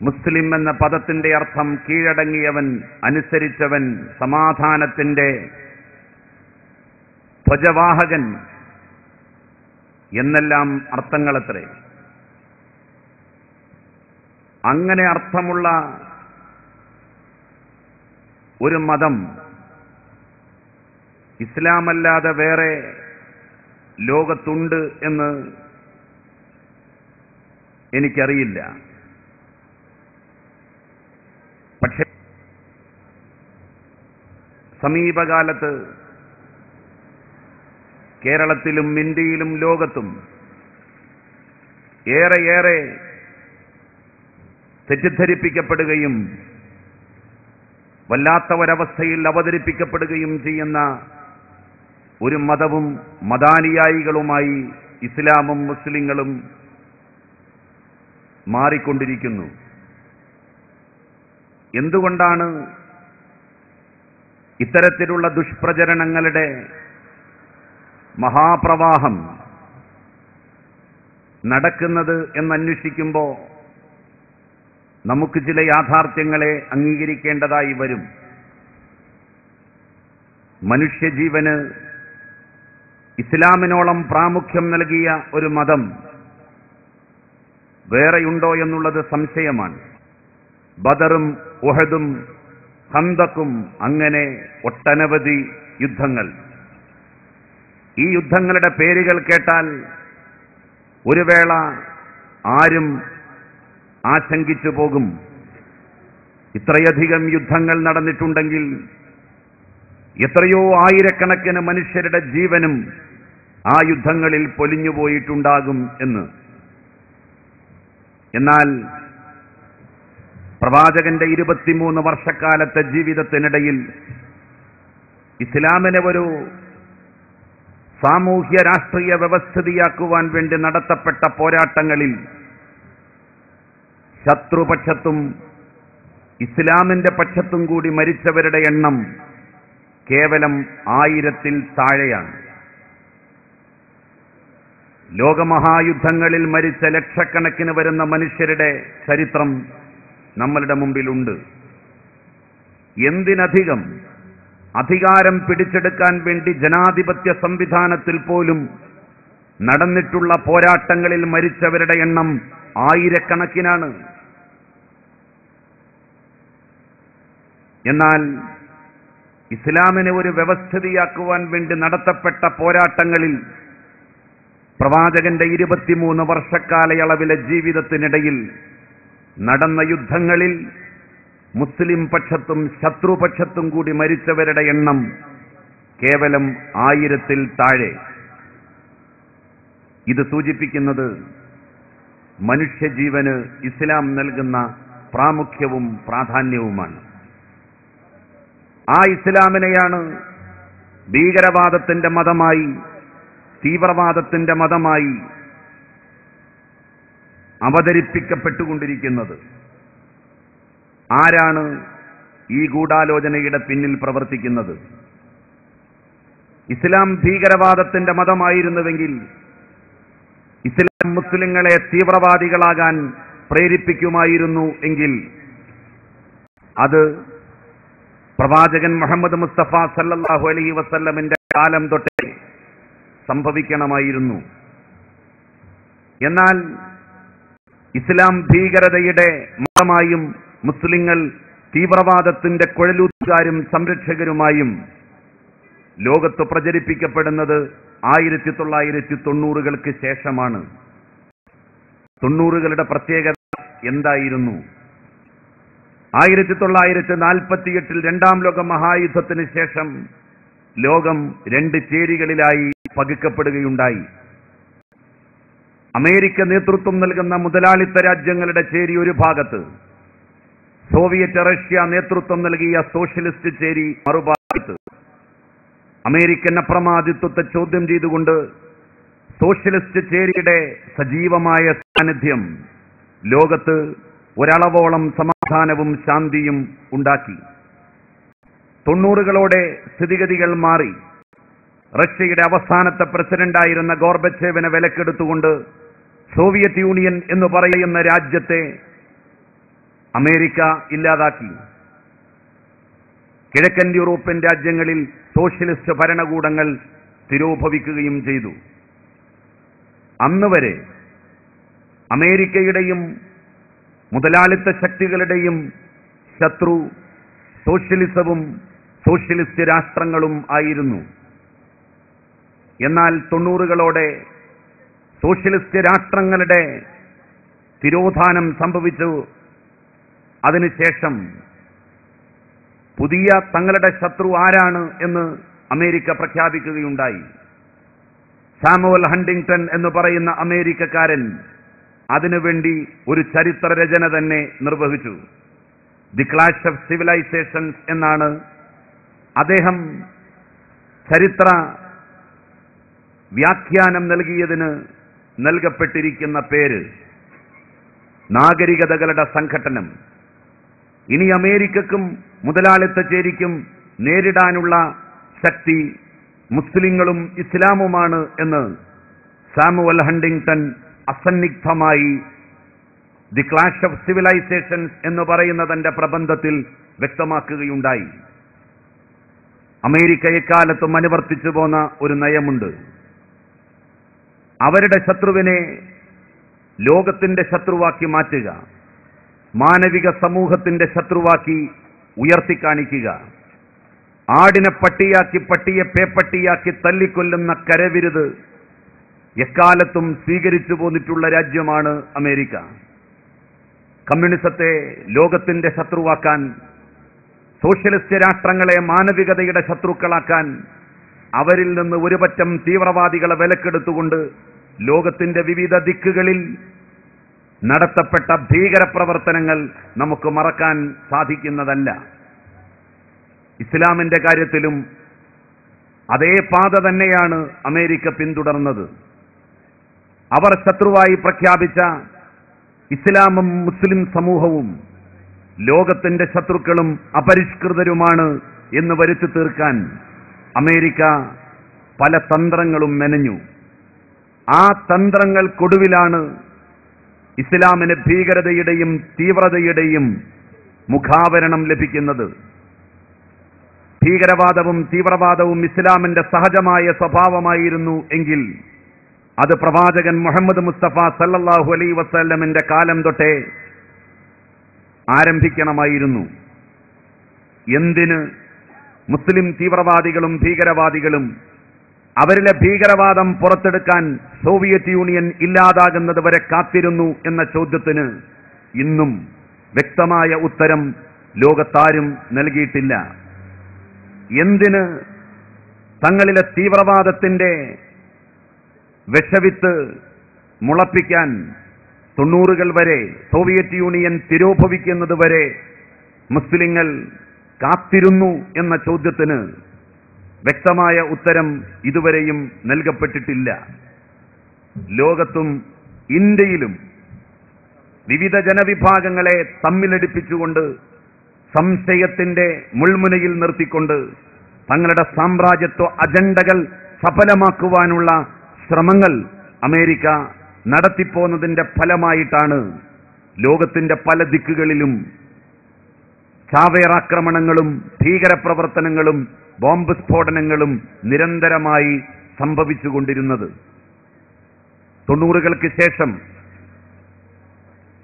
മുസ്ലിം എന്ന പദത്തിന്റെ അർത്ഥം കീഴടങ്ങിയവൻ, അനുസരിച്ചവൻ, സമാധാനത്തിന്റെ ധ്വജവാഹകൻ എന്നെല്ലാം അർത്ഥങ്ങളത്രേ. അങ്ങനെ അർത്ഥമുള്ള ഒരു മതം ഇസ്ലാമല്ലാതെ വേറെ ലോകത്തുണ്ട് എന്ന് എനിക്കറിയില്ല. പക്ഷേ സമീപകാലത്ത് കേരളത്തിലും ഇന്ത്യയിലും ലോകത്തും ഏറെ തെറ്റിദ്ധരിപ്പിക്കപ്പെടുകയും വല്ലാത്ത ഒരവസ്ഥയിൽ അവതരിപ്പിക്കപ്പെടുകയും ചെയ്യുന്ന ഒരു മതവും മതാനുയായികളുമായി ഇസ്ലാമും മുസ്ലിങ്ങളും മാറിക്കൊണ്ടിരിക്കുന്നു. എന്തുകൊണ്ടാണ് ഇത്തരത്തിലുള്ള ദുഷ്പ്രചരണങ്ങളുടെ മഹാപ്രവാഹം നടക്കുന്നത് എന്നന്വേഷിക്കുമ്പോൾ നമുക്ക് ചില യാഥാർത്ഥ്യങ്ങളെ അംഗീകരിക്കേണ്ടതായി വരും. മനുഷ്യജീവന് ഇസ്ലാമിനോളം പ്രാമുഖ്യം നൽകിയ ഒരു മതം വേറെയുണ്ടോ എന്നുള്ളത് സംശയമാണ്. ബദറും ഉഹദും ഖന്തക്കും അങ്ങനെ ഒട്ടനവധി യുദ്ധങ്ങൾ. ഈ യുദ്ധങ്ങളുടെ പേരുകൾ കേട്ടാൽ ഒരു വേള ആരും ആശങ്കിച്ചു പോകും. ഇത്രയധികം യുദ്ധങ്ങൾ നടന്നിട്ടുണ്ടെങ്കിൽ എത്രയോ ആയിരക്കണക്കിന് മനുഷ്യരുടെ ജീവനും ആ യുദ്ധങ്ങളിൽ പൊലിഞ്ഞുപോയിട്ടുണ്ടാകും എന്ന്. എന്നാൽ പ്രവാചകന്റെ 23 വർഷക്കാലത്തെ ജീവിതത്തിനിടയിൽ ഇസ്ലാമിനെ ഒരു സാമൂഹ്യ രാഷ്ട്രീയ വ്യവസ്ഥിതിയാക്കുവാൻ വേണ്ടി നടത്തപ്പെട്ട പോരാട്ടങ്ങളിൽ ശത്രുപക്ഷത്തും ഇസ്ലാമിന്റെ പക്ഷത്തും കൂടി മരിച്ചവരുടെ എണ്ണം കേവലം 1000-ൽ താഴെയാണ്. ലോകമഹായുദ്ധങ്ങളിൽ മരിച്ച ലക്ഷക്കണക്കിന് വരുന്ന മനുഷ്യരുടെ ചരിത്രം നമ്മളുടെ മുമ്പിലുണ്ട്. എന്തിനധികം അധികാരം പിടിച്ചെടുക്കാൻ വേണ്ടി ജനാധിപത്യ സംവിധാനത്തിൽ പോലും നടന്നിട്ടുള്ള പോരാട്ടങ്ങളിൽ മരിച്ചവരുടെ എണ്ണം ആയിരക്കണക്കിനാണ്. എന്നാൽ ഇസ്ലാമിനെ ഒരു വ്യവസ്ഥിതിയാക്കുവാൻ വേണ്ടി നടത്തപ്പെട്ട പോരാട്ടങ്ങളിൽ പ്രവാചകന്റെ 23 വർഷക്കാലയളവിലെ ജീവിതത്തിനിടയിൽ നടന്ന യുദ്ധങ്ങളിൽ മുസ്ലിം പക്ഷത്തും ശത്രുപക്ഷത്തും കൂടി മരിച്ചവരുടെ എണ്ണം കേവലം 1000-ൽ താഴെ. ഇത് സൂചിപ്പിക്കുന്നത് മനുഷ്യജീവന് ഇസ്ലാം നൽകുന്ന പ്രാമുഖ്യവും പ്രാധാന്യവുമാണ്. ആ ഇസ്ലാമിനെയാണ് ഭീകരവാദത്തിന്റെ മതമായി, തീവ്രവാദത്തിന്റെ മതമായി അവതരിപ്പിക്കപ്പെട്ടുകൊണ്ടിരിക്കുന്നത്. ആരാണ് ഈ ഗൂഢാലോചനയുടെ പിന്നിൽ പ്രവർത്തിക്കുന്നത്? ഇസ്ലാം ഭീകരവാദത്തിന്റെ മതമായിരുന്നുവെങ്കിൽ ഇസ്ലാം മുസ്ലിങ്ങളെ തീവ്രവാദികളാകാൻ പ്രേരിപ്പിക്കുമായിരുന്നു എങ്കിൽ അത് പ്രവാചകൻ മുഹമ്മദ് മുസ്തഫ സല്ലല്ലാഹു അലൈഹി വസല്ലമിന്റെ കാലം തൊട്ടേ സംഭവിക്കണമായിരുന്നു. എന്നാൽ ഇസ്ലാം ഭീകരതയുടെ മതമായും മുസ്ലിങ്ങൾ തീവ്രവാദത്തിന്റെ കുഴലൂത്തുകാരും സംരക്ഷകരുമായും ലോകത്ത് പ്രചരിപ്പിക്കപ്പെടുന്നത് 1990-കൾക്ക് ശേഷമാണ്. 90-കളുടെ പ്രത്യേകത എന്തായിരുന്നു? 1948-ൽ രണ്ടാം ലോക മഹായുദ്ധത്തിന് ശേഷം ലോകം 2 ചേരികളിലായി പകുക്കപ്പെടുകയുണ്ടായി. അമേരിക്ക നേതൃത്വം നൽകുന്ന മുതലാളിത്ത രാജ്യങ്ങളുടെ ചേരി ഒരു ഭാഗത്ത്, സോവിയറ്റ് റഷ്യ നേതൃത്വം നൽകിയ സോഷ്യലിസ്റ്റ് ചേരി മറുഭാഗത്ത്. അമേരിക്കൻ അപ്രമാദിത്വത്തെ ചോദ്യം ചെയ്തുകൊണ്ട് സോഷ്യലിസ്റ്റ് ചേരിയുടെ സജീവമായ സാന്നിധ്യം ലോകത്ത് ഒരളവോളം സമാധാനവും ശാന്തിയും ഉണ്ടാക്കി. 90-കളോടെ സ്ഥിതിഗതികൾ മാറി. റഷ്യയുടെ അവസാനത്തെ പ്രസിഡന്റായിരുന്ന ഗോർബച്ചേവിനെ വിലക്കെടുത്തുകൊണ്ട് സോവിയറ്റ് യൂണിയൻ എന്ന് പറയുന്ന രാജ്യത്തെ അമേരിക്ക ഇല്ലാതാക്കി. കിഴക്കൻ യൂറോപ്യൻ രാജ്യങ്ങളിൽ സോഷ്യലിസ്റ്റ് ഭരണകൂടങ്ങൾ തിരോഭവിക്കുകയും ചെയ്തു. അന്നുവരെ അമേരിക്കയുടെയും മുതലാളിത്ത ശക്തികളുടെയും ശത്രു സോഷ്യലിസവും സോഷ്യലിസ്റ്റ് രാഷ്ട്രങ്ങളും ആയിരുന്നു. എന്നാൽ 90-കളോടെ സോഷ്യലിസ്റ്റ് രാഷ്ട്രങ്ങളുടെ തിരോധാനം സംഭവിച്ചു. അതിനുശേഷം പുതിയ തങ്ങളുടെ ശത്രു ആരാണ് എന്ന് അമേരിക്ക പ്രഖ്യാപിക്കുകയുണ്ടായി. സാമുവൽ ഹണ്ടിങ്ടൺ എന്ന് പറയുന്ന അമേരിക്കക്കാരൻ അതിനുവേണ്ടി ഒരു ചരിത്ര രചന തന്നെ നിർവഹിച്ചു. ദി ക്ലാഷ് ഓഫ് സിവിലൈസേഷൻസ് എന്നാണ് അദ്ദേഹം ചരിത്ര വ്യാഖ്യാനം നൽകിയതിന് നൽകപ്പെട്ടിരിക്കുന്ന പേര്. നാഗരികതകളുടെ സംഘട്ടനം. ഇനി അമേരിക്കക്കും മുതലാളിത്ത ചേരിക്കും നേരിടാനുള്ള ശക്തി മുസ്ലിങ്ങളും ഇസ്ലാമുമാണ് എന്ന് സാമുവൽ ഹണ്ടിങ്ടൺ അസന്നിഗ്ധമായി ദി ക്ലാഷ് ഓഫ് സിവിലൈസേഷൻസ് എന്ന് പറയുന്ന തന്റെ പ്രബന്ധത്തിൽ വ്യക്തമാക്കുകയുണ്ടായി. അമേരിക്ക എക്കാലത്തും അനുവർത്തിച്ചു പോന്ന ഒരു നയമുണ്ട്. അവരുടെ ശത്രുവിനെ ലോകത്തിന്റെ ശത്രുവാക്കി മാറ്റുക, മാനവിക സമൂഹത്തിന്റെ ശത്രുവാക്കി ഉയർത്തിക്കാണിക്കുക. ആടിനെ പട്ടിയാക്കി പട്ടിയെ പേപ്പട്ടിയാക്കി തല്ലിക്കൊല്ലുന്ന കരവിരുത് എക്കാലത്തും സ്വീകരിച്ചു പോന്നിട്ടുള്ള രാജ്യമാണ് അമേരിക്ക. കമ്മ്യൂണിസത്തെ ലോകത്തിന്റെ ശത്രുവാക്കാൻ, സോഷ്യലിസ്റ്റ് രാഷ്ട്രങ്ങളെ മാനവികതയുടെ ശത്രുക്കളാക്കാൻ, അവരിൽ നിന്ന് ഒരുപറ്റം തീവ്രവാദികളെ വിലക്കെടുത്തുകൊണ്ട് ലോകത്തിന്റെ വിവിധ ദിക്കുകളിൽ നടത്തപ്പെട്ട ഭീകരപ്രവർത്തനങ്ങൾ നമുക്ക് മറക്കാൻ സാധിക്കുന്നതല്ല. ഇസ്ലാമിന്റെ കാര്യത്തിലും അതേ പാത തന്നെയാണ് അമേരിക്ക പിന്തുടർന്നത്. അവർ ശത്രുവായി പ്രഖ്യാപിച്ച ഇസ്ലാമും മുസ്ലിം സമൂഹവും ലോകത്തിന്റെ ശത്രുക്കളും അപരിഷ്കൃതരുമാണ് എന്ന് വരുത്തി തീർക്കാൻ അമേരിക്ക പല തന്ത്രങ്ങളും മെനഞ്ഞു. ആ തന്ത്രങ്ങൾക്കൊടുവിലാണ് ഇസ്ലാമിന് ഭീകരതയുടെയും തീവ്രതയുടെയും മുഖാവരണം ലഭിക്കുന്നത്. ഭീകരവാദവും തീവ്രവാദവും ഇസ്ലാമിന്റെ സഹജമായ സ്വഭാവമായിരുന്നു എങ്കിൽ അത് പ്രവാചകൻ മുഹമ്മദ് മുസ്തഫ സല്ലല്ലാഹു അലൈഹി വസല്ലമിന്റെ കാലം തൊട്ടേ ആരംഭിക്കണമായിരുന്നു. എന്തിന് മുസ്ലിം തീവ്രവാദികളും ഭീകരവാദികളും അവരിലെ ഭീകരവാദം പുറത്തെടുക്കാൻ സോവിയറ്റ് യൂണിയൻ ഇല്ലാതാകുന്നത് വരെ കാത്തിരുന്നു എന്ന ചോദ്യത്തിന് ഇന്നും വ്യക്തമായ ഉത്തരം ലോകത്താരും നൽകിയിട്ടില്ല. എന്തിന് തങ്ങളിലെ തീവ്രവാദത്തിന്റെ വിഷവിത്ത് മുളപ്പിക്കാൻ 90-കൾ വരെ, സോവിയറ്റ് യൂണിയൻ തിരോഭവിക്കുന്നത് വരെ മുസ്ലിങ്ങൾ കാത്തിരുന്നു എന്ന ചോദ്യത്തിന് വ്യക്തമായ ഉത്തരം ഇതുവരെയും നൽകപ്പെട്ടിട്ടില്ല. ലോകത്തും ഇന്ത്യയിലും വിവിധ ജനവിഭാഗങ്ങളെ തമ്മിലടിപ്പിച്ചുകൊണ്ട് സംശയത്തിന്റെ മുൾമുനയിൽ നിർത്തിക്കൊണ്ട് തങ്ങളുടെ സാമ്രാജ്യത്വ അജണ്ടകൾ സഫലമാക്കുവാനുള്ള ശ്രമങ്ങൾ അമേരിക്ക നടത്തിപ്പോന്നതിന്റെ ഫലമായിട്ടാണ് ലോകത്തിന്റെ പല ദിക്കുകളിലും ചാവേറാക്രമണങ്ങളും ഭീകരപ്രവർത്തനങ്ങളും ബോംബ് സ്ഫോടനങ്ങളും നിരന്തരമായി സംഭവിച്ചുകൊണ്ടിരുന്നത്. 90-കൾക്ക് ശേഷം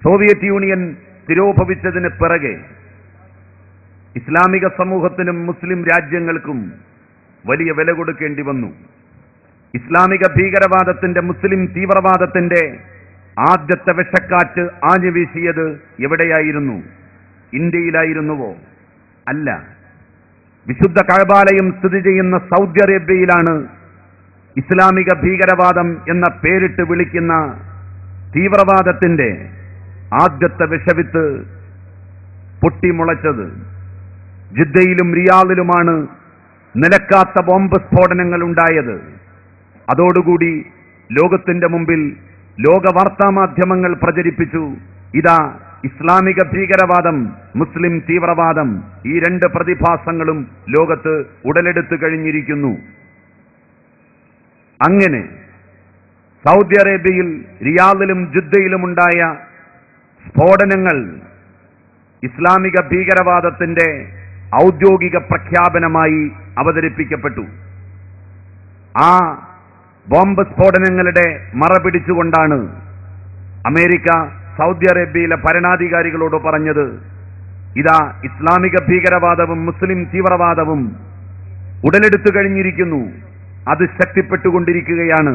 സോവിയറ്റ് യൂണിയൻ തിരോഭവിച്ചതിന് പിറകെ ഇസ്ലാമിക സമൂഹത്തിനും മുസ്ലിം രാജ്യങ്ങൾക്കും വലിയ വില കൊടുക്കേണ്ടി വന്നു. ഇസ്ലാമിക ഭീകരവാദത്തിന്റെ, മുസ്ലിം തീവ്രവാദത്തിന്റെ ആദ്യത്തെ വിഷക്കാറ്റ് ആഞ്ഞുവീശിയത് എവിടെയായിരുന്നു? ഇന്ത്യയിലായിരുന്നുവോ? അല്ല. വിശുദ്ധ കഅബാലയം സ്ഥിതി ചെയ്യുന്ന സൗദി അറേബ്യയിലാണ് ഇസ്ലാമിക ഭീകരവാദം എന്ന പേരിട്ട് വിളിക്കുന്ന തീവ്രവാദത്തിന്റെ ആദ്യത്തെ വിഷവിത്ത് പൊട്ടിമുളച്ചത്. ജിദ്ദയിലും റിയാദിലുമാണ് നിലക്കാത്ത ബോംബ് സ്ഫോടനങ്ങൾ ഉണ്ടായത്. അതോടുകൂടി ലോകത്തിന്റെ മുമ്പിൽ ലോക വാർത്താമാധ്യമങ്ങൾ പ്രചരിപ്പിച്ചു, ഇതാ ഇസ്ലാമിക ഭീകരവാദം, മുസ്ലിം തീവ്രവാദം, ഈ രണ്ട് പ്രതിഭാസങ്ങളും ലോകത്ത് ഉടലെടുത്തു കഴിഞ്ഞിരിക്കുന്നു. അങ്ങനെ സൗദി അറേബ്യയിൽ റിയാദിലും ജിദ്ദയിലുമുണ്ടായ സ്ഫോടനങ്ങൾ ഇസ്ലാമിക ഭീകരവാദത്തിന്റെ ഔദ്യോഗിക പ്രഖ്യാപനമായി അവതരിപ്പിക്കപ്പെട്ടു. ആ ബോംബ് സ്ഫോടനങ്ങളുടെ മറപിടിച്ചുകൊണ്ടാണ് അമേരിക്ക സൗദി അറേബ്യയിലെ ഭരണാധികാരികളോട് പറഞ്ഞത്, ഇതാ ഇസ്ലാമിക ഭീകരവാദവും മുസ്ലിം തീവ്രവാദവും ഉടലെടുത്തു കഴിഞ്ഞിരിക്കുന്നു, അത് ശക്തിപ്പെട്ടുകൊണ്ടിരിക്കുകയാണ്.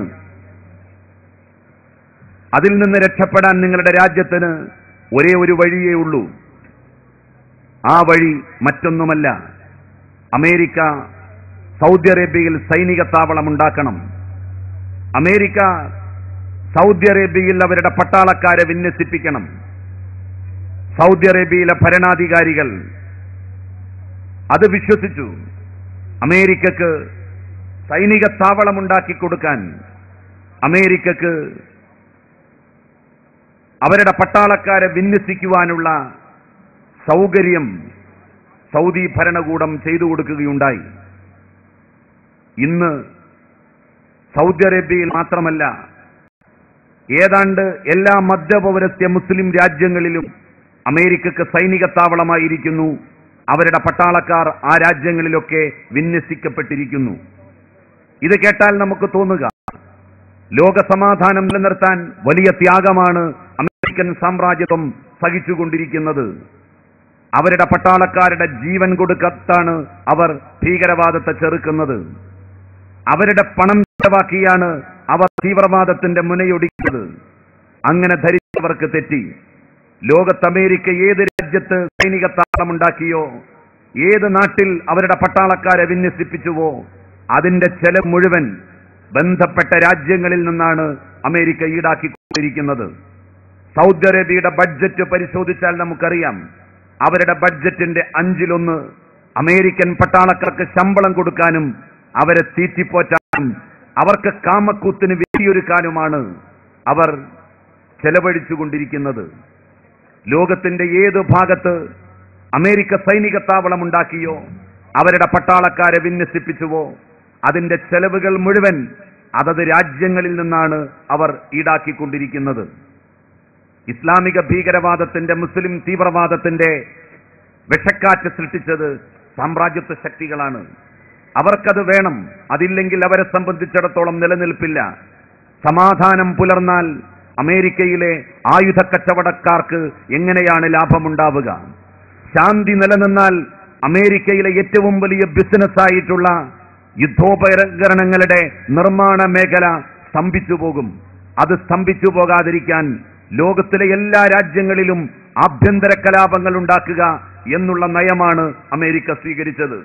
അതിൽ നിന്ന് രക്ഷപ്പെടാൻ നിങ്ങളുടെ രാജ്യത്തിന് ഒരേ ഒരു വഴിയേ ഉള്ളൂ. ആ വഴി മറ്റൊന്നുമല്ല, അമേരിക്ക സൗദി അറേബ്യയിൽ സൈനിക താവളം ഉണ്ടാക്കണം. അമേരിക്ക സൗദി അറേബ്യയിൽ അവരുടെ പട്ടാളക്കാരെ വിന്യസിപ്പിക്കണം. സൗദി അറേബ്യയിലെ ഭരണാധികാരികൾ അത് വിശ്വസിച്ചു. അമേരിക്കക്ക് സൈനിക താവളമുണ്ടാക്കി കൊടുക്കാൻ, അമേരിക്കക്ക് അവരുടെ പട്ടാളക്കാരെ വിന്യസിക്കുവാനുള്ള സൗകര്യം സൗദി ഭരണകൂടം ചെയ്തു കൊടുക്കുകയുണ്ടായി. ഇന്ന് സൗദി അറേബ്യയിൽ മാത്രമല്ല, ഏതാണ്ട് എല്ലാ മധ്യപൗരസ്ത്യ മുസ്ലിം രാജ്യങ്ങളിലും അമേരിക്കക്ക് സൈനിക താവളമായിരിക്കുന്നു. അവരുടെ പട്ടാളക്കാർ ആ രാജ്യങ്ങളിലൊക്കെ വിന്യസിക്കപ്പെട്ടിരിക്കുന്നു. ഇത് കേട്ടാൽ നമുക്ക് തോന്നുക, ലോക സമാധാനം നിലനിർത്താൻ വലിയ ത്യാഗമാണ് അമേരിക്കൻ സാമ്രാജ്യത്വം സഹിച്ചുകൊണ്ടിരിക്കുന്നത്. അവരുടെ പട്ടാളക്കാരുടെ ജീവൻ കൊടുത്താണ് അവർ ഭീകരവാദത്തെ ചെറുക്കുന്നത്. അവരുടെ പണം ചെലവാക്കിയാണ് അവർ തീവ്രവാദത്തിന്റെ മുനയൊടിക്കുന്നത്. അങ്ങനെ ധരിച്ചവർക്ക് തെറ്റി. ലോകത്ത് അമേരിക്ക ഏത് രാജ്യത്ത് സൈനിക താവളമുണ്ടാക്കിയോ, ഏത് നാട്ടിൽ അവരുടെ പട്ടാളക്കാരെ വിന്യസിപ്പിച്ചുവോ, അതിന്റെ ചെലവ് മുഴുവൻ ബന്ധപ്പെട്ട രാജ്യങ്ങളിൽ നിന്നാണ് അമേരിക്ക ഈടാക്കിക്കൊണ്ടിരിക്കുന്നത്. സൗദി അറേബ്യയുടെ ബഡ്ജറ്റ് പരിശോധിച്ചാൽ നമുക്കറിയാം, അവരുടെ ബഡ്ജറ്റിന്റെ 1/5 അമേരിക്കൻ പട്ടാളക്കാർക്ക് ശമ്പളം കൊടുക്കാനും അവരെ തീറ്റിപ്പോറ്റാനും അവർക്ക് കാമക്കൂത്തിന് വേദിയൊരുക്കാനുമാണ് അവർ ചെലവഴിച്ചുകൊണ്ടിരിക്കുന്നത്. ലോകത്തിന്റെ ഏത് ഭാഗത്ത് അമേരിക്ക സൈനിക താവളമുണ്ടാക്കിയോ, അവരുടെ പട്ടാളക്കാരെ വിന്യസിപ്പിച്ചുവോ, അതിന്റെ ചെലവുകൾ മുഴുവൻ അതത് രാജ്യങ്ങളിൽ നിന്നാണ് അവർ ഈടാക്കിക്കൊണ്ടിരിക്കുന്നത്. ഇസ്ലാമിക ഭീകരവാദത്തിന്റെ, മുസ്ലിം തീവ്രവാദത്തിന്റെ വിഷക്കാറ്റ് സൃഷ്ടിച്ചത് സാമ്രാജ്യത്വ ശക്തികളാണ്. അവർക്കത് വേണം. അതില്ലെങ്കിൽ അവരെ സംബന്ധിച്ചിടത്തോളം നിലനിൽപ്പില്ല. സമാധാനം പുലർന്നാൽ അമേരിക്കയിലെ ആയുധ കച്ചവടക്കാർക്ക് എങ്ങനെയാണ് ലാഭമുണ്ടാവുക? ശാന്തി നിലനിന്നാൽ അമേരിക്കയിലെ ഏറ്റവും വലിയ ബിസിനസ്സായിട്ടുള്ള യുദ്ധോപകരണങ്ങളുടെ നിർമ്മാണ മേഖല സ്തംഭിച്ചു പോകും. അത് സ്തംഭിച്ചു പോകാതിരിക്കാൻ ലോകത്തിലെ എല്ലാ രാജ്യങ്ങളിലും ആഭ്യന്തര കലാപങ്ങൾ ഉണ്ടാക്കുക എന്നുള്ള നയമാണ് അമേരിക്ക സ്വീകരിച്ചത്.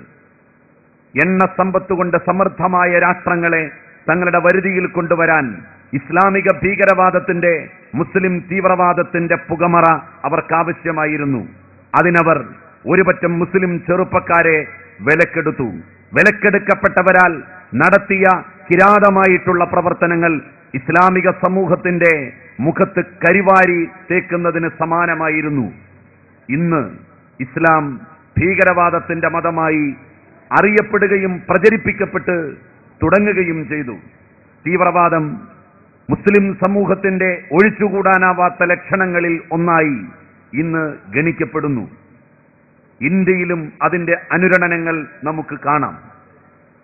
എണ്ണ സമ്പത്ത് കൊണ്ട് സമൃദ്ധമായ രാഷ്ട്രങ്ങളെ തങ്ങളുടെ വരുതിയിൽ കൊണ്ടുവരാൻ ഇസ്ലാമിക ഭീകരവാദത്തിന്റെ, മുസ്ലിം തീവ്രവാദത്തിന്റെ പുകമറ അവർക്കാവശ്യമായിരുന്നു. അതിനവർ ഒരുപറ്റം മുസ്ലിം ചെറുപ്പക്കാരെ വിലക്കെടുത്തു. വിലക്കെടുക്കപ്പെട്ടവരാൽ നടത്തിയ കിരാതമായിട്ടുള്ള പ്രവർത്തനങ്ങൾ ഇസ്ലാമിക സമൂഹത്തിന്റെ മുഖത്ത് കരിവാരി തേക്കുന്നതിന് സമാനമായിരുന്നു. ഇന്ന് ഇസ്ലാം ഭീകരവാദത്തിന്റെ മതമായി അറിയപ്പെടുകയും പ്രചരിപ്പിക്കപ്പെട്ട് തുടങ്ങുകയും ചെയ്തു. തീവ്രവാദം മുസ്ലിം സമൂഹത്തിന്റെ ഒഴിച്ചുകൂടാനാവാത്ത ലക്ഷണങ്ങളിൽ ഒന്നായി ഇന്ന് ഗണിക്കപ്പെടുന്നു. ഇന്ത്യയിലും അതിന്റെ അനുരണനങ്ങൾ നമുക്ക് കാണാം.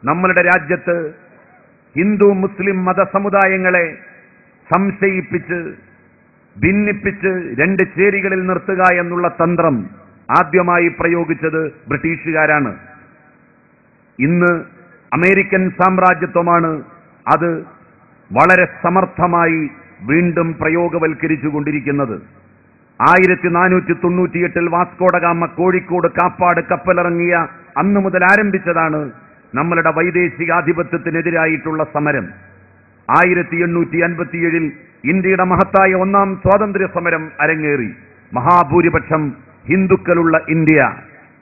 നമ്മളുടെ രാജ്യത്ത് ഹിന്ദു മുസ്ലിം മതസമുദായങ്ങളെ സംശയിപ്പിച്ച് ഭിന്നിപ്പിച്ച് 2 ചേരികളിൽ നിർത്തുക എന്നുള്ള തന്ത്രം ആദ്യമായി പ്രയോഗിച്ചത് ബ്രിട്ടീഷുകാരാണ്. ഇന്ന് അമേരിക്കൻ സാമ്രാജ്യത്വമാണ് അത് വളരെ സമർത്ഥമായി വീണ്ടും പ്രയോഗവൽക്കരിച്ചുകൊണ്ടിരിക്കുന്നത്. 1498 വാസ്കോഡഗാമ കോഴിക്കോട് കാപ്പാട് കപ്പലിറങ്ങിയ അന്നു മുതൽ ആരംഭിച്ചതാണ് നമ്മളുടെ വൈദേശികാധിപത്യത്തിനെതിരായിട്ടുള്ള സമരം. 1857 ഇന്ത്യയുടെ മഹത്തായ 1ാം സ്വാതന്ത്ര്യ സമരം അരങ്ങേറി. മഹാഭൂരിപക്ഷം ഹിന്ദുക്കളുള്ള ഇന്ത്യ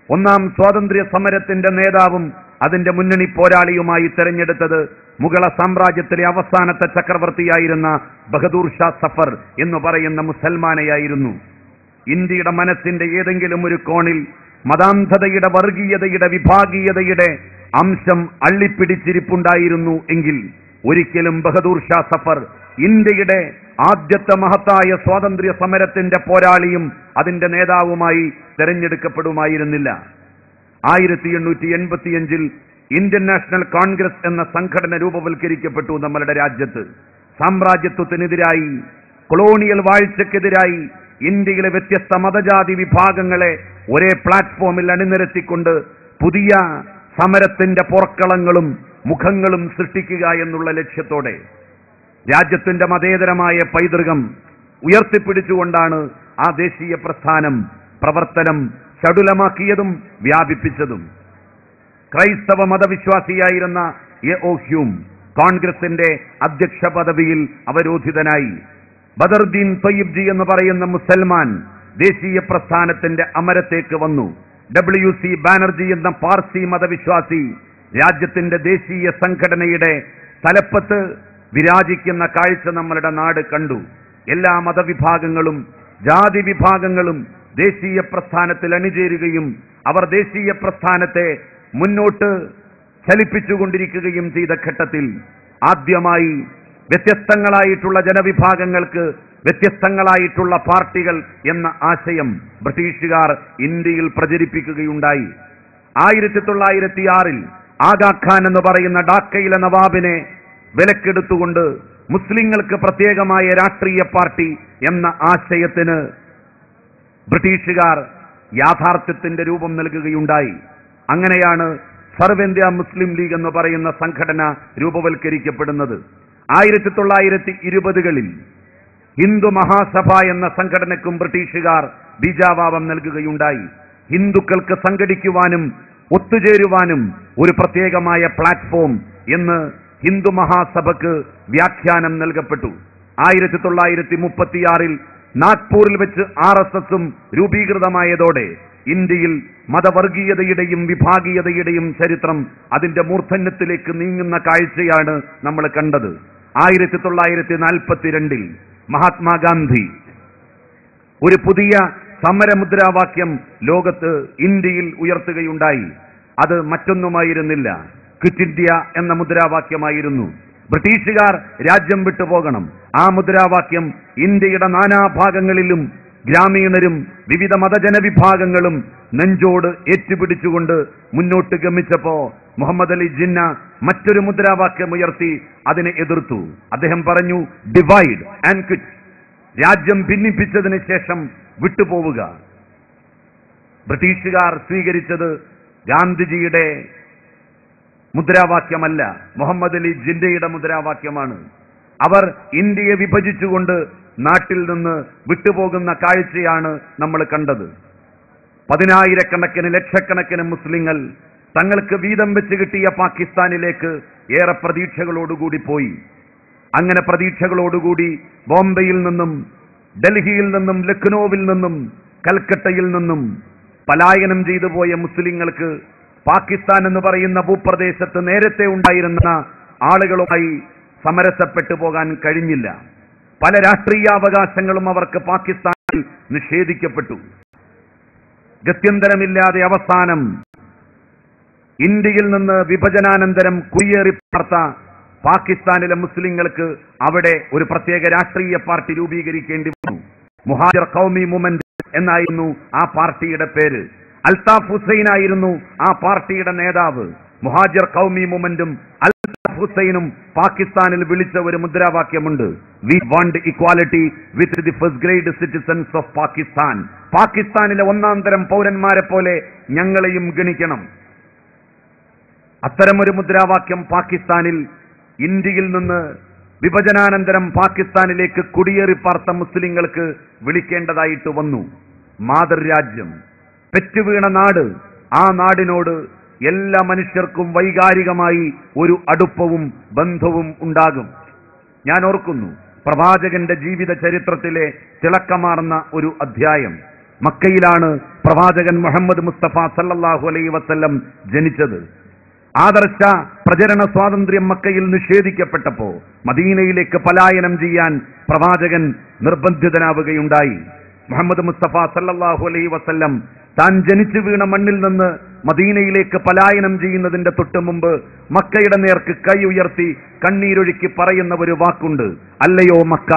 1ാം സ്വാതന്ത്ര്യ സമരത്തിന്റെ നേതാവും അതിന്റെ മുന്നണി പോരാളിയുമായി തെരഞ്ഞെടുത്തത് മുഗള സാമ്രാജ്യത്തിലെ അവസാനത്തെ ചക്രവർത്തിയായിരുന്ന ബഹദൂർ ഷാ സഫർ എന്ന് പറയുന്ന മുസൽമാനെയായിരുന്നു. ഇന്ത്യയുടെ മനസ്സിന്റെ ഏതെങ്കിലും ഒരു കോണിൽ മതാന്ധതയുടെ, വർഗീയതയുടെ, വിഭാഗീയതയുടെ അംശം അള്ളിപ്പിടിച്ചിരിപ്പുണ്ടായിരുന്നു എങ്കിൽ ഒരിക്കലും ബഹദൂർ ഷാ സഫർ ഇന്ത്യയുടെ ആദ്യത്തെ മഹത്തായ സ്വാതന്ത്ര്യ സമരത്തിന്റെ പോരാളിയും അതിന്റെ നേതാവുമായി തെരഞ്ഞെടുക്കപ്പെടുമായിരുന്നില്ല. 1885 ഇന്ത്യൻ നാഷണൽ കോൺഗ്രസ് എന്ന സംഘടന രൂപവൽക്കരിക്കപ്പെട്ടു നമ്മളുടെ രാജ്യത്ത്. സാമ്രാജ്യത്വത്തിനെതിരായി, കൊളോണിയൽ വാഴ്ചക്കെതിരായി ഇന്ത്യയിലെ വ്യത്യസ്ത മതജാതി വിഭാഗങ്ങളെ ഒരേ പ്ലാറ്റ്ഫോമിൽ അണിനിരത്തിക്കൊണ്ട് പുതിയ സമരത്തിന്റെ പോർക്കളങ്ങളും മുഖങ്ങളും സൃഷ്ടിക്കുക എന്നുള്ള ലക്ഷ്യത്തോടെ രാജ്യത്തിന്റെ മതേതരമായ പൈതൃകം ഉയർത്തിപ്പിടിച്ചുകൊണ്ടാണ് ആ ദേശീയ പ്രസ്ഥാനം പ്രവർത്തനം ചടുലമാക്കിയതും വ്യാപിപ്പിച്ചതും. ക്രൈസ്തവ മതവിശ്വാസിയായിരുന്ന എ.ഒ. ഹ്യൂം കോൺഗ്രസിന്റെ അധ്യക്ഷ പദവിയിൽ അവരോധിതനായി. ബദറുദ്ദീൻ ത്വയ്യിബ്ജി എന്ന് പറയുന്ന മുസൽമാൻ ദേശീയ പ്രസ്ഥാനത്തിന്റെ അമരത്തേക്ക് വന്നു. W.C. ബാനർജി എന്ന പാർസി മതവിശ്വാസി രാജ്യത്തിന്റെ ദേശീയ സംഘടനയുടെ തലപ്പത്ത് വിരാജിക്കുന്ന കാഴ്ച നമ്മളുടെ നാട് കണ്ടു. എല്ലാ മതവിഭാഗങ്ങളും ജാതി വിഭാഗങ്ങളും ദേശീയ പ്രസ്ഥാനത്തിൽ അണിചേരുകയും അവർ ദേശീയ പ്രസ്ഥാനത്തെ മുന്നോട്ട് ചലിപ്പിച്ചുകൊണ്ടിരിക്കുകയും ചെയ്ത ഘട്ടത്തിൽ ആദ്യമായി വ്യത്യസ്തങ്ങളായിട്ടുള്ള ജനവിഭാഗങ്ങൾക്ക് വ്യത്യസ്തങ്ങളായിട്ടുള്ള പാർട്ടികൾ എന്ന ആശയം ബ്രിട്ടീഷുകാർ ഇന്ത്യയിൽ പ്രചരിപ്പിക്കുകയുണ്ടായി. 1906 ആഗാഖാൻ എന്ന് പറയുന്ന ഡാക്കയിലെ നവാബിനെ വിലക്കെടുത്തുകൊണ്ട് മുസ്ലിങ്ങൾക്ക് പ്രത്യേകമായ രാഷ്ട്രീയ പാർട്ടി എന്ന ആശയത്തിന് ബ്രിട്ടീഷുകാർ യാഥാർത്ഥ്യത്തിന്റെ രൂപം നൽകുകയുണ്ടായി. അങ്ങനെയാണ് സർവ്വ മുസ്ലിം ലീഗ് എന്ന് പറയുന്ന സംഘടന രൂപവൽക്കരിക്കപ്പെടുന്നത്. 1920കളിൽ ഹിന്ദു മഹാസഭ എന്ന സംഘടനയ്ക്കും ബ്രിട്ടീഷുകാർ ബീജാവാപം നൽകുകയുണ്ടായി. ഹിന്ദുക്കൾക്ക് സംഘടിക്കുവാനും ഒത്തുചേരുവാനും ഒരു പ്രത്യേകമായ പ്ലാറ്റ്ഫോം എന്ന് ഹിന്ദു മഹാസഭയ്ക്ക് വ്യാഖ്യാനം നൽകപ്പെട്ടു. 1936 നാഗ്പൂരിൽ വെച്ച് RSSഉം രൂപീകൃതമായതോടെ ഇന്ത്യയിൽ മതവർഗീയതയുടെയും വിഭാഗീയതയുടെയും ചരിത്രം അതിന്റെ മൂർധന്യത്തിലേക്ക് നീങ്ങുന്ന കാഴ്ചയാണ് നമ്മൾ കണ്ടത്. 1942 മഹാത്മാഗാന്ധി ഒരു പുതിയ സമരമുദ്രാവാക്യം ലോകത്ത് ഇന്ത്യയിൽ ഉയർത്തുകയുണ്ടായി. അത് മറ്റൊന്നുമായിരുന്നില്ല, ക്വിറ്റ് ഇന്ത്യ എന്ന മുദ്രാവാക്യമായിരുന്നു. ബ്രിട്ടീഷുകാർ രാജ്യം വിട്ടുപോകണം. ആ മുദ്രാവാക്യം ഇന്ത്യയുടെ നാനാഭാഗങ്ങളിലും ഗ്രാമീണരും വിവിധ മതജനവിഭാഗങ്ങളും നെഞ്ചോട് ഏറ്റുപിടിച്ചുകൊണ്ട് മുന്നോട്ട് ഗമിച്ചപ്പോ മുഹമ്മദ് അലി ജിന്ന മറ്റൊരു മുദ്രാവാക്യം ഉയർത്തി അതിനെ എതിർത്തു. അദ്ദേഹം പറഞ്ഞു, ഡിവൈഡ് ആൻഡ് ക്വിറ്റ്, രാജ്യം ഭിന്നിപ്പിച്ചതിന് ശേഷം വിട്ടുപോവുക. ബ്രിട്ടീഷുകാർ സ്വീകരിച്ചത് ഗാന്ധിജിയുടെ മുദ്രാവാക്യമല്ല, മുഹമ്മദ് അലി ജിന്നയുടെ മുദ്രാവാക്യമാണ്. അവർ ഇന്ത്യയെ വിഭജിച്ചുകൊണ്ട് നാട്ടിൽ നിന്ന് വിട്ടുപോകുന്ന കാഴ്ചയാണ് നമ്മൾ കണ്ടത്. 10,000-കണക്കിന് ലക്ഷക്കണക്കിന് മുസ്ലിങ്ങൾ തങ്ങൾക്ക് വീതം വെച്ച് കിട്ടിയ പാകിസ്ഥാനിലേക്ക് ഏറെ പ്രതീക്ഷകളോടുകൂടി പോയി. അങ്ങനെ പ്രതീക്ഷകളോടുകൂടി ബോംബെയിൽ നിന്നും ഡൽഹിയിൽ നിന്നും ലക്നൌവിൽ നിന്നും കൽക്കട്ടയിൽ നിന്നും പലായനം ചെയ്തു പോയ മുസ്ലിങ്ങൾക്ക് പാകിസ്ഥാൻ എന്ന് പറയുന്ന ഭൂപ്രദേശത്ത് നേരത്തെ ഉണ്ടായിരുന്ന ആളുകളുമായി സമരസപ്പെട്ടു പോകാൻ കഴിഞ്ഞില്ല. പല രാഷ്ട്രീയാവകാശങ്ങളും അവർക്ക് പാകിസ്ഥാനിൽ നിഷേധിക്കപ്പെട്ടു. ഗത്യന്തരമില്ലാതെ അവസാനം ഇന്ത്യയിൽ നിന്ന് വിഭജനാനന്തരം കുടിയേറി പാർത്ത പാകിസ്ഥാനിലെ മുസ്ലിങ്ങൾക്ക് അവിടെ ഒരു പ്രത്യേക രാഷ്ട്രീയ പാർട്ടി രൂപീകരിക്കേണ്ടി വന്നു. മുഹാജിർ ഖൗമി മൂവ്മെന്റ് എന്നായിരുന്നു ആ പാർട്ടിയുടെ പേര്. അൽതാഫ് ഹുസൈൻ ആയിരുന്നു ആ പാർട്ടിയുടെ നേതാവ്. മുഹാജിർ ഖൗമി മൂവ്മെന്റും അൽതാഫ് ഹുസൈനും പാകിസ്ഥാനിൽ വിളിച്ച ഒരു മുദ്രാവാക്യമുണ്ട്, we want equality with the first grade citizens of Pakistan. പാകിസ്ഥാനിലെ ഒന്നാം തരം പൗരന്മാരെ പോലെ ഞങ്ങളെയും ഗണിക്കണം. അത്തരമൊരു മുദ്രാവാക്യം പാകിസ്ഥാനിൽ ഇന്ത്യയിൽ നിന്ന് വിഭജനാനന്തരം പാകിസ്ഥാനിലേക്ക് കുടിയേറി പാർത്ത മുസ്ലിങ്ങൾക്ക് വിളിക്കേണ്ടതായിട്ട് വന്നു. മാതൃരാജ്യം, പെറ്റുവീണ നാട്, ആ നാടിനോട് എല്ലാ മനുഷ്യർക്കും വൈകാരികമായി ഒരു അടുപ്പവും ബന്ധവും ഉണ്ടാകും. ഞാൻ ഓർക്കുന്നു പ്രവാചകന്റെ ജീവിത ചരിത്രത്തിലെ തിളക്കമാർന്ന ഒരു അധ്യായം. മക്കയിലാണ് പ്രവാചകൻ മുഹമ്മദ് മുസ്തഫ സല്ലല്ലാഹു അലൈഹി വസല്ലം ജനിച്ചത്. ആദർശ പ്രചരണ സ്വാതന്ത്ര്യം മക്കയിൽ നിഷേധിക്കപ്പെട്ടപ്പോ മദീനയിലേക്ക് പലായനം ചെയ്യാൻ പ്രവാചകൻ നിർബന്ധിതനാവുകയുണ്ടായി. മുഹമ്മദ് മുസ്തഫ സല്ലല്ലാഹു അലൈഹി വസല്ലം താൻ ജനിച്ചു വീണ മണ്ണിൽ നിന്ന് മദീനയിലേക്ക് പലായനം ചെയ്യുന്നതിന്റെ തൊട്ടു മുമ്പ് മക്കയുടെ നേർക്ക് കൈ ഉയർത്തി കണ്ണീരൊഴുക്കി പറയുന്ന ഒരു വാക്കുണ്ട്, അല്ലയോ മക്ക,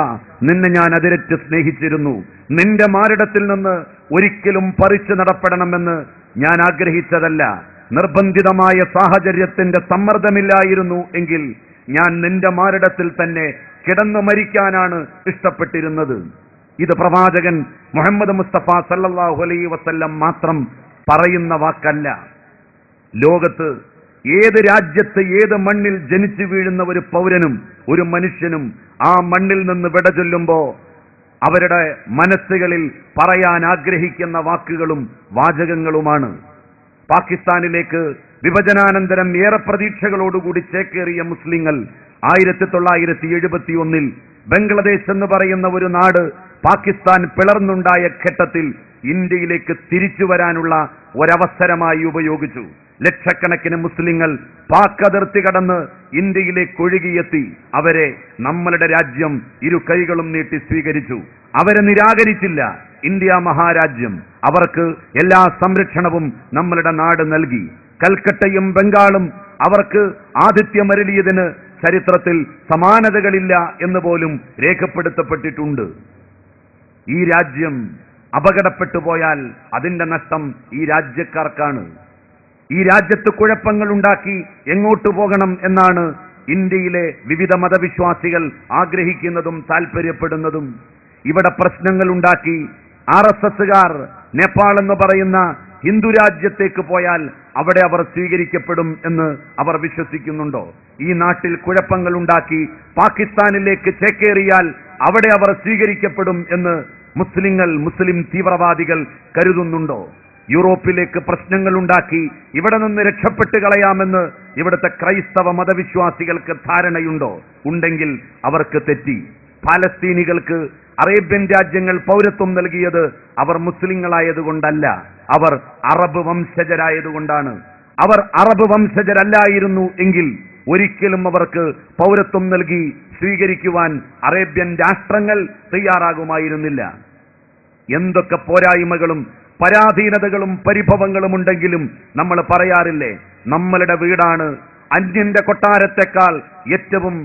നിന്നെ ഞാൻ അതിരറ്റ് സ്നേഹിച്ചിരുന്നു. നിന്റെ മാറിടത്തിൽ നിന്ന് ഒരിക്കലും പറിച്ചു നടപ്പെടണമെന്ന് ഞാൻ ആഗ്രഹിച്ചതല്ല. നിർബന്ധിതമായ സാഹചര്യത്തിന്റെ സമ്മർദ്ദമില്ലായിരുന്നു എങ്കിൽ ഞാൻ നിന്റെ മാറിടത്തിൽ തന്നെ കിടന്നു മരിക്കാനാണ് ഇഷ്ടപ്പെട്ടിരുന്നത്. ഇത് പ്രവാചകൻ മുഹമ്മദ് മുസ്തഫ സല്ലല്ലാഹു അലൈഹി വസല്ലം മാത്രം പറയുന്ന വാക്കല്ല. ലോകത്ത് ഏത് രാജ്യത്ത് ഏത് മണ്ണിൽ ജനിച്ചു വീഴുന്ന ഒരു പൗരനും ഒരു മനുഷ്യനും ആ മണ്ണിൽ നിന്ന് വിട ചൊല്ലുമ്പോ അവരുടെ മനസ്സുകളിൽ പറയാൻ ആഗ്രഹിക്കുന്ന വാക്കുകളും വാചകങ്ങളുമാണ്. പാകിസ്ഥാനിലേക്ക് വിഭജനാനന്തരം ഏറെ പ്രതീക്ഷകളോടുകൂടി ചേക്കേറിയ മുസ്ലിങ്ങൾ 1971 ബംഗ്ലാദേശ് എന്ന് പറയുന്ന ഒരു നാട് പാകിസ്ഥാൻ പിളർന്നുണ്ടായ ഘട്ടത്തിൽ ഇന്ത്യയിലേക്ക് തിരിച്ചു വരാനുള്ള ഒരവസരമായി ഉപയോഗിച്ചു. ലക്ഷക്കണക്കിന് മുസ്ലിങ്ങൾ പാക് അതിർത്തി കടന്ന് ഇന്ത്യയിലേക്ക് ഒഴുകിയെത്തി. അവരെ നമ്മളുടെ രാജ്യം ഇരു കൈകളും നീട്ടി സ്വീകരിച്ചു. അവരെ നിരാകരിച്ചില്ല. ഇന്ത്യ മഹാരാജ്യം അവർക്ക് എല്ലാ സംരക്ഷണവും നമ്മളുടെ നാട് നൽകി. കൽക്കട്ടയും ബംഗാളും അവർക്ക് ആതിഥ്യമരുളിയതിന് ചരിത്രത്തിൽ സമാനതകളില്ല എന്ന് പോലും രേഖപ്പെടുത്തപ്പെട്ടിട്ടുണ്ട്. ഈ രാജ്യം അപകടപ്പെട്ടു പോയാൽ അതിന്റെ നഷ്ടം ഈ രാജ്യക്കാർക്കാണ്. ഈ രാജ്യത്ത് കുഴപ്പങ്ങൾ ഉണ്ടാക്കി എങ്ങോട്ടു പോകണം എന്നാണ് ഇന്ത്യയിലെ വിവിധ മതവിശ്വാസികൾ ആഗ്രഹിക്കുന്നതും താൽപര്യപ്പെടുന്നതും. ഇവിടെ പ്രശ്നങ്ങൾ ഉണ്ടാക്കി RSSകാർ നേപ്പാൾ എന്ന് പറയുന്ന ഹിന്ദു രാജ്യത്തേക്ക് പോയാൽ അവിടെ അവർ സ്വീകരിക്കപ്പെടും എന്ന് അവർ വിശ്വസിക്കുന്നുണ്ടോ? ഈ നാട്ടിൽ കുഴപ്പങ്ങൾ ഉണ്ടാക്കി പാകിസ്ഥാനിലേക്ക് ചേക്കേറിയാൽ അവിടെ അവർ സ്വീകരിക്കപ്പെടും എന്ന് മുസ്ലിം തീവ്രവാദികൾ കരുതുന്നുണ്ടോ? യൂറോപ്പിലേക്ക് പ്രശ്നങ്ങൾ ഉണ്ടാക്കി ഇവിടെ നിന്ന് രക്ഷപ്പെട്ട് കളയാമെന്ന് ഇവിടുത്തെ ക്രൈസ്തവ മതവിശ്വാസികൾക്ക് ധാരണയുണ്ടോ? ഉണ്ടെങ്കിൽ അവർക്ക് തെറ്റി. പാലസ്തീനികൾക്ക് അറേബ്യൻ രാജ്യങ്ങൾ പൗരത്വം നൽകിയത് അവർ മുസ്ലിങ്ങളായതുകൊണ്ടല്ല, അവർ അറബ് വംശജരായതുകൊണ്ടാണ്. അവർ അറബ് വംശജരല്ലായിരുന്നു എങ്കിൽ ഒരിക്കലും അവർക്ക് പൗരത്വം നൽകി സ്വീകരിക്കുവാൻ അറേബ്യൻ രാഷ്ട്രങ്ങൾ തയ്യാറാകുമായിരുന്നില്ല. എന്തൊക്കെ പോരായ്മകളും പരാധീനതകളും പരിഭവങ്ങളും ഉണ്ടെങ്കിലും നമ്മൾ പറയാറില്ലേ, നമ്മളുടെ വീടാണ് അന്യന്റെ കൊട്ടാരത്തെക്കാൾ ഏറ്റവും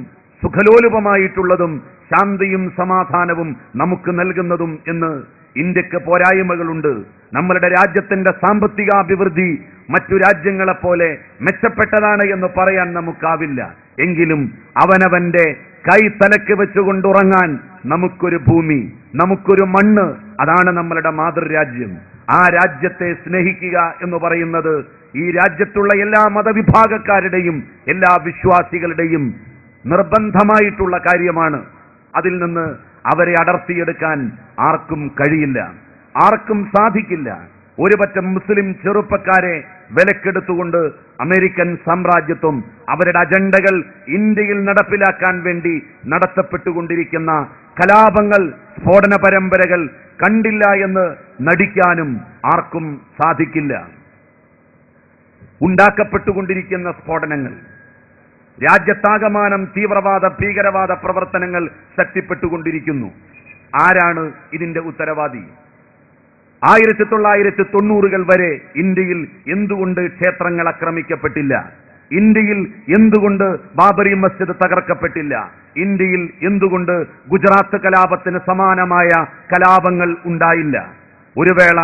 സുഖലോലുപമായിട്ടുള്ളതും ശാന്തിയും സമാധാനവും നമുക്ക് നൽകുന്നതും എന്ന്. ഇന്ത്യക്ക് പോരായ്മകളുണ്ട്. നമ്മളുടെ രാജ്യത്തിന്റെ സാമ്പത്തികാഭിവൃദ്ധി മറ്റു രാജ്യങ്ങളെപ്പോലെ മെച്ചപ്പെട്ടതാണ് എന്ന് പറയാൻ നമുക്കാവില്ല. എങ്കിലും അവനവന്റെ കൈ തലക്ക് വെച്ചുകൊണ്ടുറങ്ങാൻ നമുക്കൊരു ഭൂമി, നമുക്കൊരു മണ്ണ്, അതാണ് നമ്മളുടെ മാതൃരാജ്യം. ആ രാജ്യത്തെ സ്നേഹിക്കുക എന്ന് പറയുന്നത് ഈ രാജ്യത്തുള്ള എല്ലാ മതവിഭാഗക്കാരുടെയും എല്ലാ വിശ്വാസികളുടെയും നിർബന്ധമായിട്ടുള്ള കാര്യമാണ്. അതിൽ നിന്ന് അവരെ അടർത്തിയെടുക്കാൻ ആർക്കും കഴിയില്ല, ആർക്കും സാധിക്കില്ല. ഒരു പറ്റം മുസ്ലിം ചെറുപ്പക്കാരെ വിലക്കെടുത്തുകൊണ്ട് അമേരിക്കൻ സാമ്രാജ്യത്വം അവരുടെ അജണ്ടകൾ ഇന്ത്യയിൽ നടപ്പിലാക്കാൻ വേണ്ടി നടത്തപ്പെട്ടുകൊണ്ടിരിക്കുന്ന കലാപങ്ങൾ, സ്ഫോടന പരമ്പരകൾ കണ്ടില്ല എന്ന് നടിക്കാനും ആർക്കും സാധിക്കില്ല. ഉണ്ടാക്കപ്പെട്ടുകൊണ്ടിരിക്കുന്ന സ്ഫോടനങ്ങൾ, രാജ്യത്താകമാനം തീവ്രവാദ ഭീകരവാദ പ്രവർത്തനങ്ങൾ ശക്തിപ്പെട്ടുകൊണ്ടിരിക്കുന്നു. ആരാണ് ഇതിന്റെ ഉത്തരവാദി? 1990-കൾ വരെ ഇന്ത്യയിൽ എന്തുകൊണ്ട് ക്ഷേത്രങ്ങൾ ആക്രമിക്കപ്പെട്ടില്ല? ഇന്ത്യയിൽ എന്തുകൊണ്ട് ബാബറി മസ്ജിദ് തകർക്കപ്പെട്ടില്ല? ഇന്ത്യയിൽ എന്തുകൊണ്ട് ഗുജറാത്ത് കലാപത്തിന് സമാനമായ കലാപങ്ങൾ ഉണ്ടായില്ല? ഒരു വേള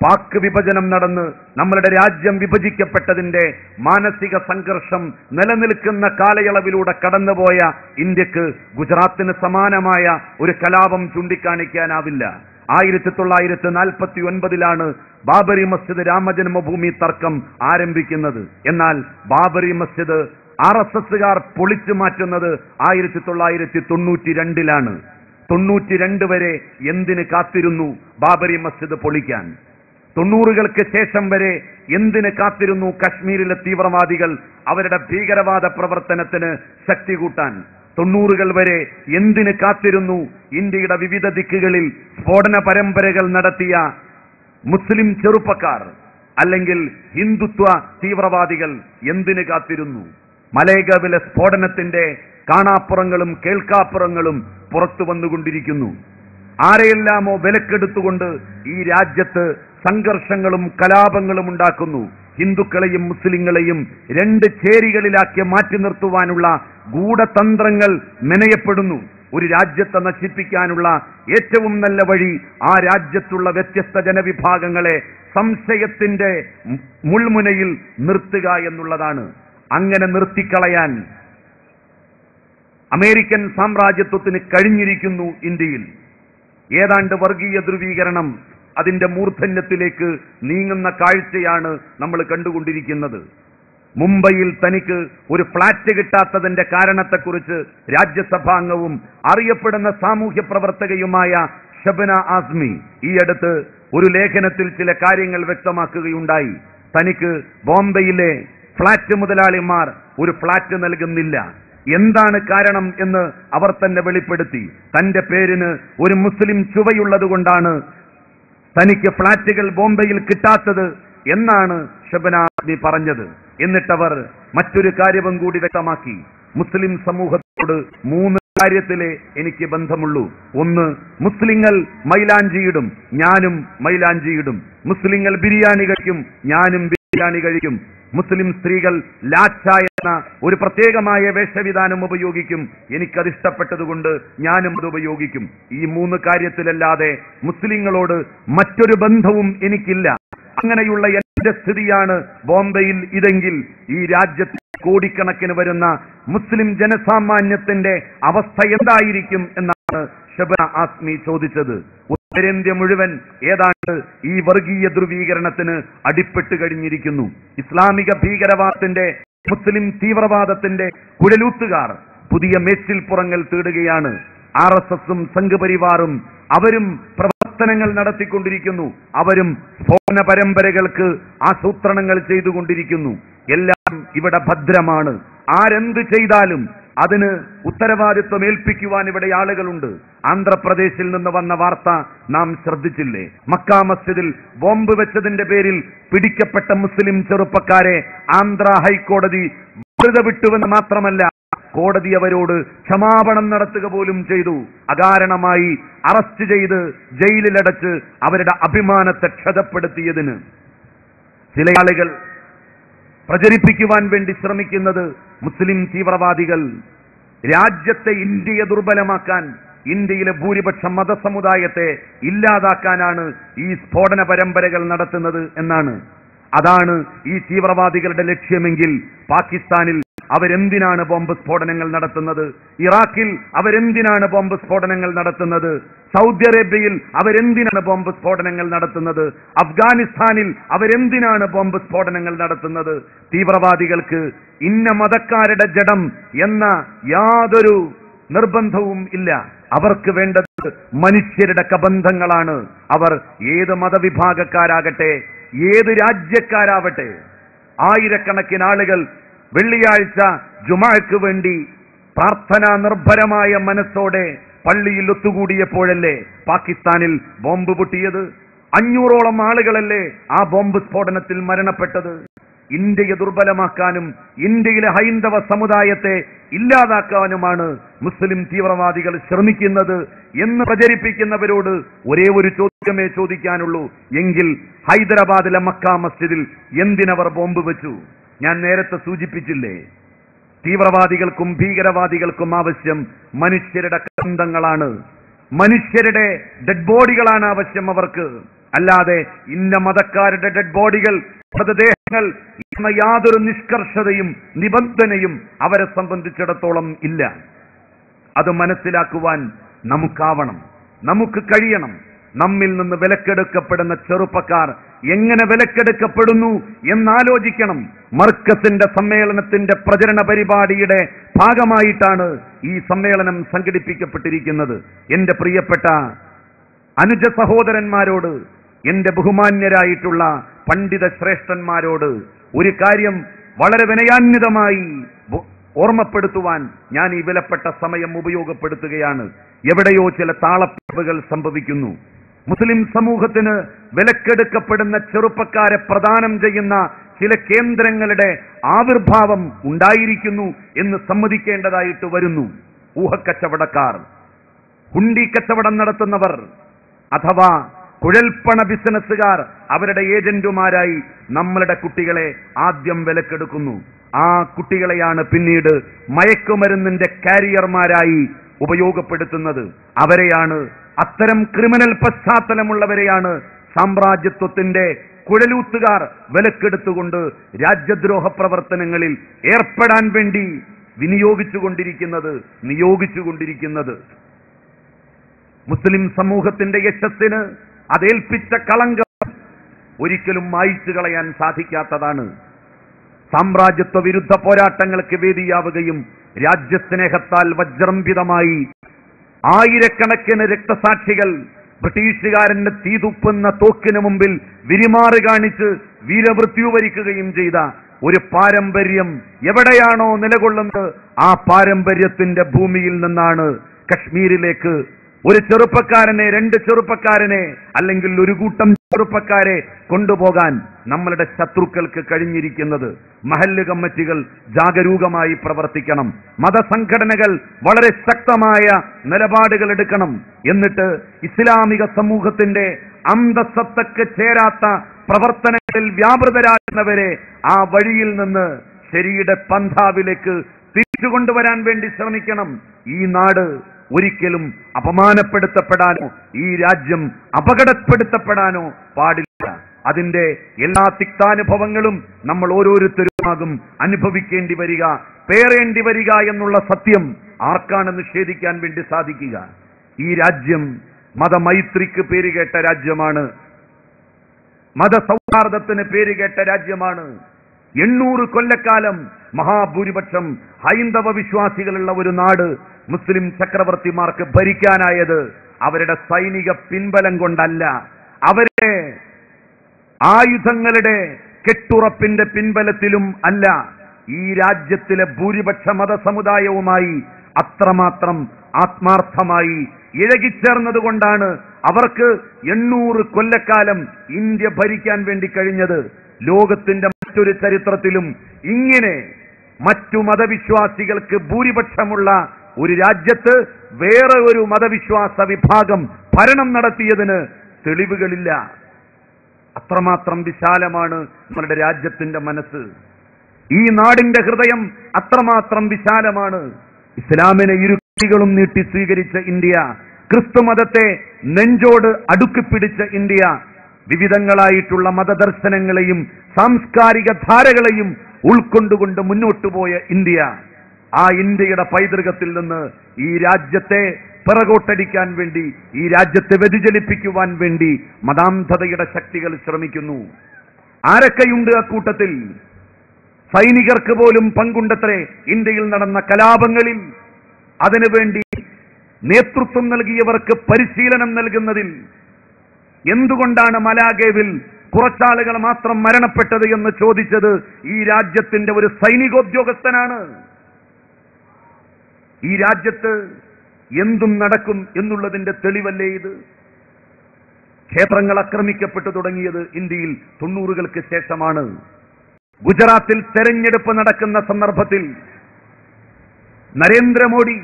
പാക് വിഭജനം നടന്ന് നമ്മളുടെ രാജ്യം വിഭജിക്കപ്പെട്ടതിന്റെ മാനസിക സംഘർഷം നിലനിൽക്കുന്ന കാലയളവിലൂടെ കടന്നുപോയ ഇന്ത്യക്ക് ഗുജറാത്തിന് സമാനമായ ഒരു കലാപം ചൂണ്ടിക്കാണിക്കാനാവില്ല. 1949-ലാണ് ബാബറി മസ്ജിദ് രാമജന്മഭൂമി തർക്കം ആരംഭിക്കുന്നത്. എന്നാൽ ബാബറി മസ്ജിദ് RSSകാർ പൊളിച്ചു മാറ്റുന്നത് 1992-ലാണ്. 92 വരെ എന്തിന് കാത്തിരുന്നു ബാബറി മസ്ജിദ് പൊളിക്കാൻ? 90-കൾക്ക് ശേഷം വരെ എന്തിന് കാത്തിരുന്നു കശ്മീരിലെ തീവ്രവാദികൾ അവരുടെ ഭീകരവാദ പ്രവർത്തനത്തിന് ശക്തി കൂട്ടാൻ? 90-കൾ വരെ എന്തിന് കാത്തിരുന്നു ഇന്ത്യയുടെ വിവിധ ദിക്കുകളിൽ സ്ഫോടന പരമ്പരകൾ നടത്തിയ മുസ്ലിം ചെറുപ്പക്കാർ അല്ലെങ്കിൽ ഹിന്ദുത്വ തീവ്രവാദികൾ? എന്തിന് കാത്തിരുന്നു? മലേഗാവിലെ സ്ഫോടനത്തിന്റെ കാണാപ്പുറങ്ങളും കേൾക്കാപ്പുറങ്ങളും പുറത്തു വന്നുകൊണ്ടിരിക്കുന്നു. ആരെയെല്ലാമോ വിലക്കെടുത്തുകൊണ്ട് ഈ രാജ്യത്ത് സംഘർഷങ്ങളും കലാപങ്ങളും ഉണ്ടാക്കുന്നു. ഹിന്ദുക്കളെയും മുസ്ലിങ്ങളെയും രണ്ട് ചേരികളിലാക്കി മാറ്റി നിർത്തുവാനുള്ള ഗൂഢതന്ത്രങ്ങൾ മെനയപ്പെടുന്നു. ഒരു രാജ്യത്തെ നശിപ്പിക്കാനുള്ള ഏറ്റവും നല്ല വഴി ആ രാജ്യത്തുള്ള വ്യത്യസ്ത ജനവിഭാഗങ്ങളെ സംശയത്തിന്റെ മുൾമുനയിൽ നിർത്തുക എന്നുള്ളതാണ്. അങ്ങനെ നിർത്തിക്കളയാൻ അമേരിക്കൻ സാമ്രാജ്യത്വത്തിന് കഴിഞ്ഞിരിക്കുന്നു. ഇന്ത്യയിൽ ഏതാണ്ട് വർഗീയ ധ്രുവീകരണം അതിന്റെ മൂർധന്യത്തിലേക്ക് നീങ്ങുന്ന കാഴ്ചയാണ് നമ്മൾ കണ്ടുകൊണ്ടിരിക്കുന്നത്. മുംബൈയിൽ തനിക്ക് ഒരു ഫ്ളാറ്റ് കിട്ടാത്തതിന്റെ കാരണത്തെക്കുറിച്ച് രാജ്യസഭാംഗവും അറിയപ്പെടുന്ന സാമൂഹ്യ പ്രവർത്തകയുമായ ഷബന ആസ്മി ഈയടുത്ത് ഒരു ലേഖനത്തിൽ ചില കാര്യങ്ങൾ വ്യക്തമാക്കുകയുണ്ടായി. തനിക്ക് ബോംബെയിലെ ഫ്ളാറ്റ് മുതലാളിമാർ ഒരു ഫ്ളാറ്റ് നൽകുന്നില്ല. എന്താണ് കാരണം എന്ന് അവർ തന്നെ വെളിപ്പെടുത്തി. തന്റെ പേരിന് ഒരു മുസ്ലിം ചുവയുള്ളതുകൊണ്ടാണ് തനിക്ക് ഫ്ളാറ്റുകൾ ബോംബെയിൽ കിട്ടാത്തത് എന്നാണ് ഷബന ആസ്മി പറഞ്ഞത്. എന്നിട്ടവർ മറ്റൊരു കാര്യവും കൂടി വ്യക്തമാക്കി. മുസ്ലിം സമൂഹത്തോട് 3 കാര്യത്തിലേ എനിക്ക് ബന്ധമുള്ളൂ. ഒന്ന്, മുസ്ലിങ്ങൾ മൈലാഞ്ചിയിടും, ഞാനും മൈലാഞ്ചിയിടും. മുസ്ലിങ്ങൾ ബിരിയാണി കഴിക്കും, ഞാനും ബിരിയാണി കഴിക്കും. മുസ്ലിം സ്ത്രീകൾ ലാച്ച എന്ന ഒരു പ്രത്യേകമായ വേഷവിധാനം ഉപയോഗിക്കും. എനിക്കത് ഇഷ്ടപ്പെട്ടതുകൊണ്ട് ഞാനും അത് ഉപയോഗിക്കും. ഈ 3 കാര്യത്തിലല്ലാതെ മുസ്ലിങ്ങളോട് മറ്റൊരു ബന്ധവും എനിക്കില്ല. അങ്ങനെയുള്ള എന്റെ സ്ഥിതിയാണ് ബോംബെയിൽ ഇതെങ്കിൽ ഈ രാജ്യത്ത് കോടിക്കണക്കിന് വരുന്ന മുസ്ലിം ജനസാമാന്യത്തിന്റെ അവസ്ഥ എന്തായിരിക്കും എന്നാണ് ഷബന ആസ്മി ചോദിച്ചത്. ഉത്തരേന്ത്യ മുഴുവൻ ഏതാണ്ട് ഈ വർഗീയ ധ്രുവീകരണത്തിന് അടിപ്പെട്ട് കഴിഞ്ഞിരിക്കുന്നു. ഇസ്ലാമിക ഭീകരവാദത്തിന്റെ, മുസ്ലിം തീവ്രവാദത്തിന്റെ കുഴലൂത്തുകാർ പുതിയ മേച്ചിൽപ്പുറങ്ങൾ തേടുകയാണ്. RSSും സംഘപരിവാറും അവരും പ്രവർത്തനങ്ങൾ നടത്തിക്കൊണ്ടിരിക്കുന്നു. അവരും സ്ഫോടന പരമ്പരകൾക്ക് ആസൂത്രണങ്ങൾ ചെയ്തുകൊണ്ടിരിക്കുന്നു. എല്ലാം ഇവിടെ ഭദ്രമാണ്. ആരെന്ത് ചെയ്താലും അതിന് ഉത്തരവാദിത്വം ഏൽപ്പിക്കുവാൻ ഇവിടെ ആളുകളുണ്ട്. ആന്ധ്രാപ്രദേശിൽ നിന്ന് വന്ന വാർത്ത നാം ശ്രദ്ധിച്ചില്ലേ? മക്കാ മസ്ജിദിൽ ബോംബ് വെച്ചതിന്റെ പേരിൽ പിടിക്കപ്പെട്ട മുസ്ലിം ചെറുപ്പക്കാരെ ആന്ധ്ര ഹൈക്കോടതി വെറുതെ വിട്ടുവെന്ന് മാത്രമല്ല, കോടതി അവരോട് ക്ഷമാപണം നടത്തുക പോലും ചെയ്തു. അകാരണമായി അറസ്റ്റ് ചെയ്ത് ജയിലിലടച്ച് അവരുടെ അഭിമാനത്തെ ക്ഷതപ്പെടുത്തിയതിന്. ചില ആളുകൾ പ്രചരിപ്പിക്കുവാൻ വേണ്ടി ശ്രമിക്കുന്നത് മുസ്ലിം തീവ്രവാദികൾ രാജ്യത്തെ, ഇന്ത്യയെ ദുർബലമാക്കാൻ, ഇന്ത്യയിലെ ഭൂരിപക്ഷ മതസമുദായത്തെ ഇല്ലാതാക്കാനാണ് ഈ സ്ഫോടന പരമ്പരകൾ നടത്തുന്നത് എന്നാണ്. അതാണ് ഈ തീവ്രവാദികളുടെ ലക്ഷ്യമെങ്കിൽ പാകിസ്ഥാനിൽ അവരെന്തിനാണ് ബോംബ് സ്ഫോടനങ്ങൾ നടത്തുന്നത്? ഇറാഖിൽ അവരെന്തിനാണ് ബോംബ് സ്ഫോടനങ്ങൾ നടത്തുന്നത്? സൗദി അറേബ്യയിൽ അവരെന്തിനാണ് ബോംബ് സ്ഫോടനങ്ങൾ നടത്തുന്നത്? അഫ്ഗാനിസ്ഥാനിൽ അവരെന്തിനാണ് ബോംബ് സ്ഫോടനങ്ങൾ നടത്തുന്നത്? തീവ്രവാദികൾക്ക് ഇന്ന മതക്കാരുടെ ജഡം എന്ന യാതൊരു നിർബന്ധവും ഇല്ല. അവർക്ക് വേണ്ടത് മനുഷ്യരുടെ കബന്ധങ്ങളാണ്. അവർ ഏത് മതവിഭാഗക്കാരാകട്ടെ, ഏത് രാജ്യക്കാരാവട്ടെ. ആയിരക്കണക്കിന് ആളുകൾ വെള്ളിയാഴ്ച ജുമാക്ക് വേണ്ടി പ്രാർത്ഥനാ നിർഭരമായ മനസ്സോടെ പള്ളിയിൽ ഒത്തുകൂടിയപ്പോഴല്ലേ പാകിസ്ഥാനിൽ ബോംബ് പൊട്ടിയത്? 500ഓളം ആളുകളല്ലേ ആ ബോംബ് സ്ഫോടനത്തിൽ മരണപ്പെട്ടത്? ഇന്ത്യയെ ദുർബലമാക്കാനും ഇന്ത്യയിലെ ഹൈന്ദവ സമുദായത്തെ ഇല്ലാതാക്കാനുമാണ് മുസ്ലിം തീവ്രവാദികൾ ശ്രമിക്കുന്നത് എന്ന് പ്രചരിപ്പിക്കുന്നവരോട് ഒരേ ഒരു ചോദ്യമേ ചോദിക്കാനുള്ളൂ. എങ്കിൽ ഹൈദരാബാദിലെ മക്കാ മസ്ജിദിൽ എന്തിനവർ ബോംബ് വെച്ചു? ഞാൻ നേരത്തെ സൂചിപ്പിച്ചില്ലേ, തീവ്രവാദികൾക്കും ഭീകരവാദികൾക്കും ആവശ്യം മനുഷ്യരുടെ കബന്ധങ്ങളാണ്, മനുഷ്യരുടെ ഡെഡ് ബോഡികളാണ് ആവശ്യം അവർക്ക്. അല്ലാതെ ഇന്ന മതക്കാരുടെ ഡെഡ് ബോഡികൾ, മൃതദേഹങ്ങൾ എന്ന യാതൊരു നിഷ്കർഷതയും നിബന്ധനയും അവരെ സംബന്ധിച്ചിടത്തോളം ഇല്ല. അത് മനസ്സിലാക്കുവാൻ നമുക്കാവണം, നമുക്ക് കഴിയണം. നമ്മിൽ നിന്ന് വിലക്കെടുക്കപ്പെടുന്ന ചെറുപ്പക്കാർ എങ്ങനെ വിലക്കെടുക്കപ്പെടുന്നു എന്നാലോചിക്കണം. മർക്കസിന്റെ സമ്മേളനത്തിന്റെ പ്രചരണ പരിപാടിയുടെ ഭാഗമായിട്ടാണ് ഈ സമ്മേളനം സംഘടിപ്പിക്കപ്പെട്ടിരിക്കുന്നത്. എന്റെ പ്രിയപ്പെട്ട അനുജ സഹോദരന്മാരോട്, എന്റെ ബഹുമാന്യരായിട്ടുള്ള പണ്ഡിത ശ്രേഷ്ഠന്മാരോട് ഒരു കാര്യം വളരെ വിനയാന്വിതമായി ഓർമ്മപ്പെടുത്തുവാൻ ഞാൻ ഈ വിലപ്പെട്ട സമയം ഉപയോഗപ്പെടുത്തുകയാണ്. എവിടെയോ ചില താളപ്പിഴവുകൾ സംഭവിക്കുന്നു. മുസ്ലിം സമൂഹത്തിന് വിലക്കെടുക്കപ്പെടുന്ന ചെറുപ്പക്കാരെ പ്രദാനം ചെയ്യുന്ന ചില കേന്ദ്രങ്ങളുടെ ആവിർഭാവം ഉണ്ടായിരിക്കുന്നു എന്ന് സമ്മതിക്കേണ്ടതായിട്ട് വരുന്നു. ഊഹക്കച്ചവടക്കാർ, ഹുണ്ടി കച്ചവടം നടത്തുന്നവർ, അഥവാ കുഴൽപ്പണ ബിസിനസ്സുകാർ അവരുടെ ഏജന്റുമാരായി നമ്മളുടെ കുട്ടികളെ ആദ്യം വിലക്കെടുക്കുന്നു. ആ കുട്ടികളെയാണ് പിന്നീട് മയക്കുമരുന്നിന്റെ കാരിയർമാരായി ഉപയോഗപ്പെടുത്തുന്നത്. അവരെയാണ്, അത്തരം ക്രിമിനൽ പശ്ചാത്തലമുള്ളവരെയാണ് സാമ്രാജ്യത്വത്തിന്റെ കുഴലൂത്തുകാർ വിലക്കെടുത്തുകൊണ്ട് രാജ്യദ്രോഹ പ്രവർത്തനങ്ങളിൽ ഏർപ്പെടാൻ വേണ്ടി നിയോഗിച്ചുകൊണ്ടിരിക്കുന്നത്. മുസ്ലിം സമൂഹത്തിന്റെ യശസ്സിന് അതേൽപ്പിച്ച കളങ്കം ഒരിക്കലും മായ്ച്ചു കളയാൻ സാധിക്കാത്തതാണ്. സാമ്രാജ്യത്വ വിരുദ്ധ പോരാട്ടങ്ങൾക്ക് വേദിയാവുകയും രാജ്യസ്നേഹത്താൽ വജ്രംഭിതമായി ആയിരക്കണക്കിന് രക്തസാക്ഷികൾ ബ്രിട്ടീഷുകാരന്റെ തീതുപ്പുന്ന തോക്കിന് മുമ്പിൽ വിരിമാറ് കാണിച്ച് വീരമൃത്യു വരിക്കുകയും ചെയ്ത ഒരു പാരമ്പര്യം എവിടെയാണോ നിലകൊള്ളുന്നത്, ആ പാരമ്പര്യത്തിന്റെ ഭൂമിയിൽ നിന്നാണ് കശ്മീരിലേക്ക് ഒരു ചെറുപ്പക്കാരനെ, 2 ചെറുപ്പക്കാരനെ, അല്ലെങ്കിൽ ഒരു കൂട്ടം ചെറുപ്പക്കാരെ കൊണ്ടുപോകാൻ നമ്മളുടെ ശത്രുക്കൾക്ക് കഴിഞ്ഞിരിക്കുന്നത്. മഹല്ല് കമ്മിറ്റികൾ ജാഗരൂകമായി പ്രവർത്തിക്കണം. മതസംഘടനകൾ വളരെ ശക്തമായ നിലപാടുകൾ എടുക്കണം. എന്നിട്ട് ഇസ്ലാമിക സമൂഹത്തിന്റെ അന്തസ്സത്തക്ക് ചേരാത്ത പ്രവർത്തനങ്ങൾ വികാരങ്ങളിൽ വ്യാപൃതരാകുന്നവരെ ആ വഴിയിൽ നിന്ന് ശരിയുടെ പന്ഥാവിലേക്ക് തിരിച്ചു കൊണ്ടുവരാൻ വേണ്ടി ശ്രമിക്കണം. ഈ നാട് ഒരിക്കലും അപമാനപ്പെടുത്തപ്പെടാനോ ഈ രാജ്യം അപകടപ്പെടുത്തപ്പെടാനോ പാടില്ല. അതിന്റെ എല്ലാ തിക്താനുഭവങ്ങളും നമ്മൾ ഓരോരുത്തരുമാകും അനുഭവിക്കേണ്ടി വരിക, പേറേണ്ടി വരിക എന്നുള്ള സത്യം ആർക്കാണ് നിഷേധിക്കാൻ വേണ്ടി സാധിക്കുക? ഈ രാജ്യം മതമൈത്രിക്ക് പേരുകേട്ട രാജ്യമാണ്, മതസൗഹാർദ്ദത്തിന് പേരുകേട്ട രാജ്യമാണ്. 800 കൊല്ലക്കാലം മഹാഭൂരിപക്ഷം ഹൈന്ദവ വിശ്വാസികളുള്ള ഒരു നാട് മുസ്ലിം ചക്രവർത്തിമാർക്ക് ഭരിക്കാനായത് അവരുടെ സൈനിക പിൻബലം കൊണ്ടല്ല, അവരുടെ ആയുധങ്ങളുടെ കെട്ടുറപ്പിന്റെ പിൻബലത്തിലും അല്ല. ഈ രാജ്യത്തിലെ ഭൂരിപക്ഷ മതസമുദായവുമായി അത്രമാത്രം ആത്മാർത്ഥമായി ഇഴകിച്ചേർന്നതുകൊണ്ടാണ് അവർക്ക് 800 കൊല്ലക്കാലം ഇന്ത്യ ഭരിക്കാൻ വേണ്ടി കഴിഞ്ഞത്. ലോകത്തിന്റെ മറ്റൊരു ചരിത്രത്തിലും ഇങ്ങനെ മറ്റു മതവിശ്വാസികൾക്ക് ഭൂരിപക്ഷമുള്ള ഒരു രാജ്യത്ത് വേറെ ഒരു മതവിശ്വാസ വിഭാഗം ഭരണം നടത്തിയതിന് തെളിവുകളില്ല. അത്രമാത്രം വിശാലമാണ് നമ്മുടെ രാജ്യത്തിന്റെ മനസ്സ്. ഈ നാടിന്റെ ഹൃദയം അത്രമാത്രം വിശാലമാണ്. ഇസ്ലാമിനെ ഇരുകൈകളും നീട്ടി സ്വീകരിച്ച ഇന്ത്യ, ക്രിസ്തുമതത്തെ നെഞ്ചോട് അടുക്കിപ്പിടിച്ച ഇന്ത്യ, വിവിധങ്ങളായിട്ടുള്ള മതദർശനങ്ങളെയും സാംസ്കാരിക ധാരകളെയും ഉൾക്കൊണ്ടുകൊണ്ട് മുന്നോട്ടുപോയ ഇന്ത്യ, ആ ഇന്ത്യയുടെ പൈതൃകത്തിൽ നിന്ന് ഈ രാജ്യത്തെ പിറകോട്ടടിക്കാൻ വേണ്ടി, ഈ രാജ്യത്തെ വ്യതിചലിപ്പിക്കുവാൻ വേണ്ടി മതാന്ധതയുടെ ശക്തികൾ ശ്രമിക്കുന്നു. ആരൊക്കെയുണ്ട് അക്കൂട്ടത്തിൽ? സൈനികർക്ക് പോലും പങ്കുണ്ടത്രേ ഇന്ത്യയിൽ നടന്ന കലാപങ്ങളിൽ. അതിനുവേണ്ടി നേതൃത്വം നൽകിയവർക്ക് പരിശീലനം നൽകുന്നതിൽ. എന്തുകൊണ്ടാണ് മലാഗേവിൽ കുറച്ചാളുകൾ മാത്രം മരണപ്പെട്ടത് എന്ന് ചോദിച്ചത് ഈ രാജ്യത്തിന്റെ ഒരു സൈനികോദ്യോഗസ്ഥനാണ്. ഈ രാജ്യത്ത് എന്തും നടക്കും എന്നുള്ളതിന്റെ തെളിവല്ലേ ഇത്? ക്ഷേത്രങ്ങൾ ആക്രമിക്കപ്പെട്ടു തുടങ്ങിയത് ഇന്ത്യയിൽ 90-കൾക്ക് ശേഷമാണ്. ഗുജറാത്തിൽ തെരഞ്ഞെടുപ്പ് നടക്കുന്ന സന്ദർഭത്തിൽ നരേന്ദ്രമോദി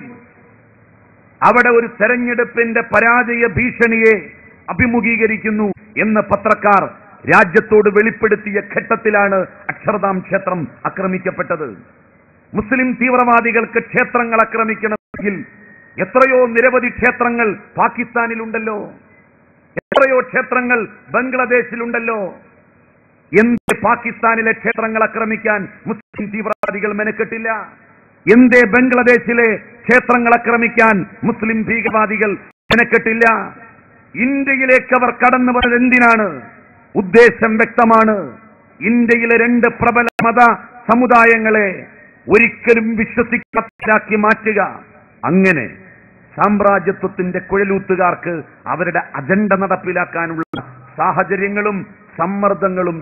അവിടെ ഒരു തെരഞ്ഞെടുപ്പിന്റെ പരാജയ ഭീഷണിയെ അഭിമുഖീകരിക്കുന്നു എന്ന് പത്രക്കാർ രാജ്യത്തോട് വെളിപ്പെടുത്തിയ ഘട്ടത്തിലാണ് അക്ഷർധാം ക്ഷേത്രം ആക്രമിക്കപ്പെട്ടത്. മുസ്ലിം തീവ്രവാദികൾക്ക് ക്ഷേത്രങ്ങൾ ആക്രമിക്കണമെങ്കിൽ എത്രയോ നിരവധി ക്ഷേത്രങ്ങൾ പാകിസ്ഥാനിലുണ്ടല്ലോ, എത്രയോ ക്ഷേത്രങ്ങൾ ബംഗ്ലാദേശിലുണ്ടല്ലോ. എന്തേ പാകിസ്ഥാനിലെ ക്ഷേത്രങ്ങൾ ആക്രമിക്കാൻ മുസ്ലിം തീവ്രവാദികൾ മെനക്കെട്ടില്ല? എന്തേ ബംഗ്ലാദേശിലെ ക്ഷേത്രങ്ങൾ ആക്രമിക്കാൻ മുസ്ലിം ഭീകരവാദികൾ മെനക്കെട്ടില്ല? ഇന്ത്യയിലേക്ക് അവർ കടന്നു വന്നത് എന്തിനാണ്? ഉദ്ദേശം വ്യക്തമാണ്. ഇന്ത്യയിലെ 2 പ്രബല മത സമുദായങ്ങളെ ഒരിക്കലും വിശ്വസിക്കാത്തവരാക്കി മാറ്റുക. അങ്ങനെ സാമ്രാജ്യത്വത്തിന്റെ കുഴലൂത്തുകാർക്ക് അവരുടെ അജണ്ട നടപ്പിലാക്കാനുള്ള സാഹചര്യങ്ങളും സമ്മർദ്ദങ്ങളും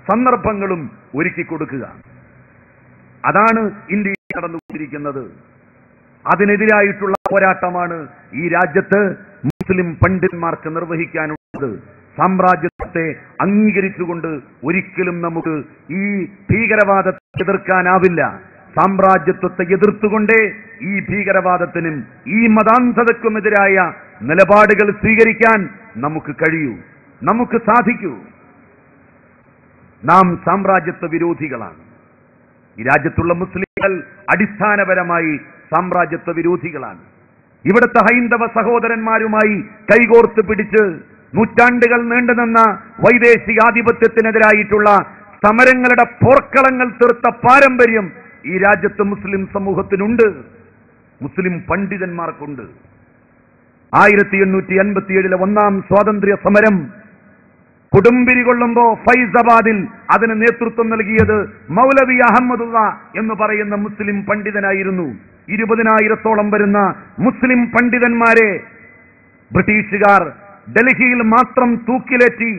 സന്ദർഭങ്ങളും ഒരുക്കി കൊടുക്കുക. അതാണ് ഇന്ത്യയിൽ നടന്നുകൊണ്ടിരിക്കുന്നത്. അതിനെതിരായിട്ടുള്ള പോരാട്ടമാണ് ഈ രാജ്യത്ത് മുസ്ലിം പണ്ഡിതന്മാർക്ക് നിർവഹിക്കാനുള്ളത്. സാമ്രാജ്യത്തെ അംഗീകരിച്ചുകൊണ്ട് ഒരിക്കലും നമുക്ക് ഈ ഭീകരവാദത്തെ എതിർക്കാനാവില്ല. സാമ്രാജ്യത്വത്തെ എതിർത്തുകൊണ്ടേ ഈ ഭീകരവാദത്തിനും ഈ മതാന്ധതയ്ക്കുമെതിരായ നിലപാടുകൾ സ്വീകരിക്കാൻ നമുക്ക് കഴിയൂ, നമുക്ക് സാധിക്കൂ. നാം സാമ്രാജ്യത്വ വിരോധികളാണ്. ഈ രാജ്യത്തുള്ള മുസ്ലിങ്ങൾ അടിസ്ഥാനപരമായി സാമ്രാജ്യത്വ വിരോധികളാണ്. ഇവിടുത്തെ ഹൈന്ദവ സഹോദരന്മാരുമായി കൈകോർത്ത് പിടിച്ച് നൂറ്റാണ്ടുകൾ നീണ്ടുനിന്ന വൈദേശികാധിപത്യത്തിനെതിരായിട്ടുള്ള സമരങ്ങളുടെ പോർക്കളങ്ങൾ തീർത്ത പാരമ്പര്യം ഈ രാജ്യത്ത് മുസ്ലിം സമൂഹത്തിനുണ്ട്, മുസ്ലിം പണ്ഡിതന്മാർക്കുണ്ട്. 1857 ഒന്നാം സ്വാതന്ത്ര്യ സമരം കൊടുമ്പിരി കൊള്ളുമ്പോ ഫൈസാബാദിൽ അതിന് നേതൃത്വം നൽകിയത് മൗലവി അഹമ്മദുള്ള എന്ന് പറയുന്ന മുസ്ലിം പണ്ഡിതനായിരുന്നു. 20,000-ഓളം വരുന്ന മുസ്ലിം പണ്ഡിതന്മാരെ ബ്രിട്ടീഷുകാർ ഡൽഹിയിൽ മാത്രം തൂക്കിലേറ്റി.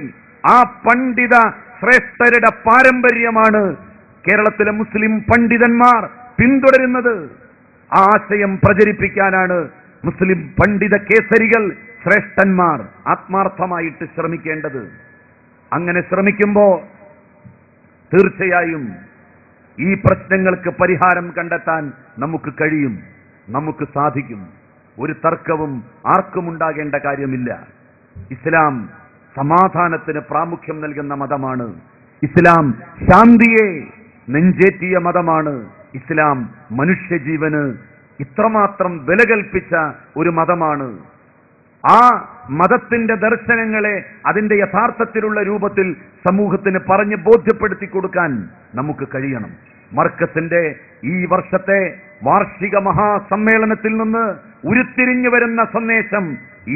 ആ പണ്ഡിത ശ്രേഷ്ഠരുടെ പാരമ്പര്യമാണ് കേരളത്തിലെ മുസ്ലിം പണ്ഡിതന്മാർ പിന്തുടരുന്നത്. ആ ആശയം പ്രചരിപ്പിക്കാനാണ് മുസ്ലിം പണ്ഡിത കേസരികൾ, ശ്രേഷ്ഠന്മാർ ആത്മാർത്ഥമായിട്ട് ശ്രമിക്കേണ്ടത്. അങ്ങനെ ശ്രമിക്കുമ്പോ തീർച്ചയായും ഈ പ്രശ്നങ്ങൾക്ക് പരിഹാരം കണ്ടെത്താൻ നമുക്ക് കഴിയും, നമുക്ക് സാധിക്കും. ഒരു തർക്കവും ആർക്കും ഉണ്ടാകേണ്ട കാര്യമില്ല. ഇസ്ലാം സമാധാനത്തിന് പ്രാമുഖ്യം നൽകുന്ന മതമാണ്. ഇസ്ലാം ശാന്തിയെ നെഞ്ചേറ്റിയ മതമാണ്. ഇസ്ലാം മനുഷ്യജീവന് ഇത്രമാത്രം വില കൽപ്പിച്ച ഒരു മതമാണ്. ആ മതത്തിന്റെ ദർശനങ്ങളെ അതിന്റെ യഥാർത്ഥത്തിലുള്ള രൂപത്തിൽ സമൂഹത്തിന് പറഞ്ഞ് ബോധ്യപ്പെടുത്തി കൊടുക്കാൻ നമുക്ക് കഴിയണം. മർക്കസിന്റെ ഈ വർഷത്തെ വാർഷിക മഹാസമ്മേളനത്തിൽ നിന്ന് ഉരുത്തിരിഞ്ഞു വരുന്ന സന്ദേശം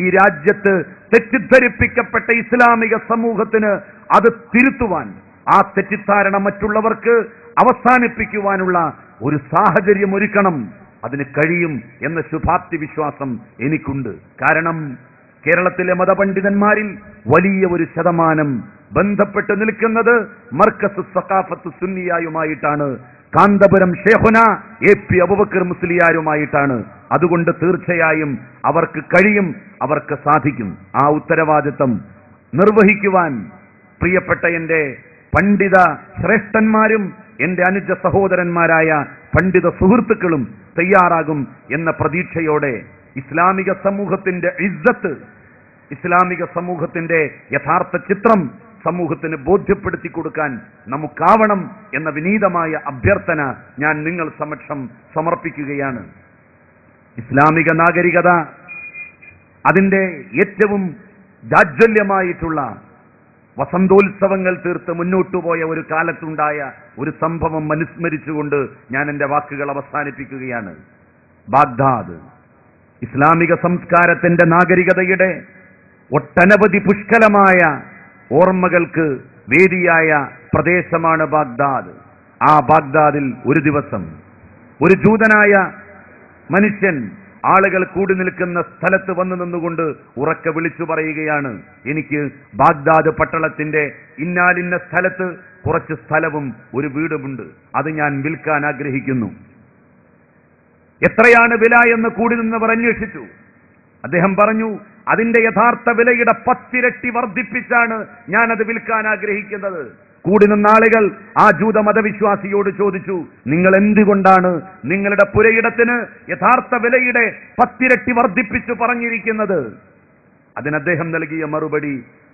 ഈ രാജ്യത്ത് തെറ്റിദ്ധരിപ്പിക്കപ്പെട്ട ഇസ്ലാമിക സമൂഹത്തിന് അത് തിരുത്തുവാൻ, ആ തെറ്റിദ്ധാരണ മറ്റുള്ളവർക്ക് അവസാനിപ്പിക്കുവാനുള്ള ഒരു സാഹചര്യം ഒരുക്കണം. അതിന് കഴിയും എന്ന ശുഭാപ്തി വിശ്വാസം എനിക്കുണ്ട്. കാരണം കേരളത്തിലെ മതപണ്ഡിതന്മാരിൽ വലിയ ഒരു ശതമാനം ബന്ധപ്പെട്ട് നിൽക്കുന്നത് മർക്കസ് സഖാഫത്ത് സുന്നിയായുമായിട്ടാണ്, കാന്തപുരം ഷേഖുന AP അബൂബക്കർ മുസ്ലിയാരുമായിട്ടാണ്. അതുകൊണ്ട് തീർച്ചയായും അവർക്ക് കഴിയും, അവർക്ക് സാധിക്കും. ആ ഉത്തരവാദിത്വം നിർവഹിക്കുവാൻ പ്രിയപ്പെട്ട എന്റെ പണ്ഡിത ശ്രേഷ്ഠന്മാരും എന്റെ അനുജ സഹോദരന്മാരായ പണ്ഡിത സുഹൃത്തുക്കളും തയ്യാറാകും എന്ന പ്രതീക്ഷയോടെ ഇസ്ലാമിക സമൂഹത്തിന്റെ ഇസ്സത്ത്, ഇസ്ലാമിക സമൂഹത്തിന്റെ യഥാർത്ഥ ചിത്രം സമൂഹത്തിന് ബോധ്യപ്പെടുത്തി കൊടുക്കാൻ നമുക്കാവണം എന്ന വിനീതമായ അഭ്യർത്ഥന ഞാൻ നിങ്ങൾ സമക്ഷം സമർപ്പിക്കുകയാണ്. ഇസ്ലാമിക നാഗരികത അതിന്റെ ഏറ്റവും ജാജ്വല്യമായിട്ടുള്ള വസന്തോത്സവങ്ങൾ തീർത്ത് മുന്നോട്ടുപോയ ഒരു കാലത്തുണ്ടായ ഒരു സംഭവം അനുസ്മരിച്ചുകൊണ്ട് ഞാൻ എന്റെ വാക്കുകൾ അവസാനിപ്പിക്കുകയാണ്. ബാഗ്ദാദ് ഇസ്ലാമിക സംസ്കാരത്തിന്റെ നാഗരികതയുടെ ഒട്ടനവധി പുഷ്കലമായ ഓർമ്മകൾക്ക് വേദിയായ പ്രദേശമാണ് ബാഗ്ദാദ്. ആ ബാഗ്ദാദിൽ ഒരു ദിവസം ഒരു ജൂതനായ മനുഷ്യൻ ആളുകൾ കൂടി നിൽക്കുന്ന സ്ഥലത്ത് വന്നു നിന്നുകൊണ്ട് ഉറക്കെ വിളിച്ചു പറയുകയാണ്, എനിക്ക് ബാഗ്ദാദ് പട്ടണത്തിന്റെ ഇന്നാലിന്ന സ്ഥലത്ത് കുറച്ച് സ്ഥലവും ഒരു വീടുമുണ്ട്, അത് ഞാൻ വിൽക്കാൻ ആഗ്രഹിക്കുന്നു. എത്രയാണ് വില എന്ന് കൂടി നിന്നവർ അന്വേഷിച്ചു. അദ്ദേഹം പറഞ്ഞു, അതിന്റെ യഥാർത്ഥ വിലയുടെ 10 ഇരട്ടി വർദ്ധിപ്പിച്ചാണ് ഞാൻ അത് വിൽക്കാൻ ആഗ്രഹിക്കുന്നത്. കൂടി നിന്ന ആളുകൾ ആ ജൂത മതവിശ്വാസിയോട് ചോദിച്ചു, നിങ്ങൾ എന്തുകൊണ്ടാണ് നിങ്ങളുടെ പുരയിടത്തിന് യഥാർത്ഥ വിലയുടെ 10 ഇരട്ടി വർദ്ധിപ്പിച്ചു പറഞ്ഞിരിക്കുന്നത്? അതിന് അദ്ദേഹം നൽകിയ മറുപടി,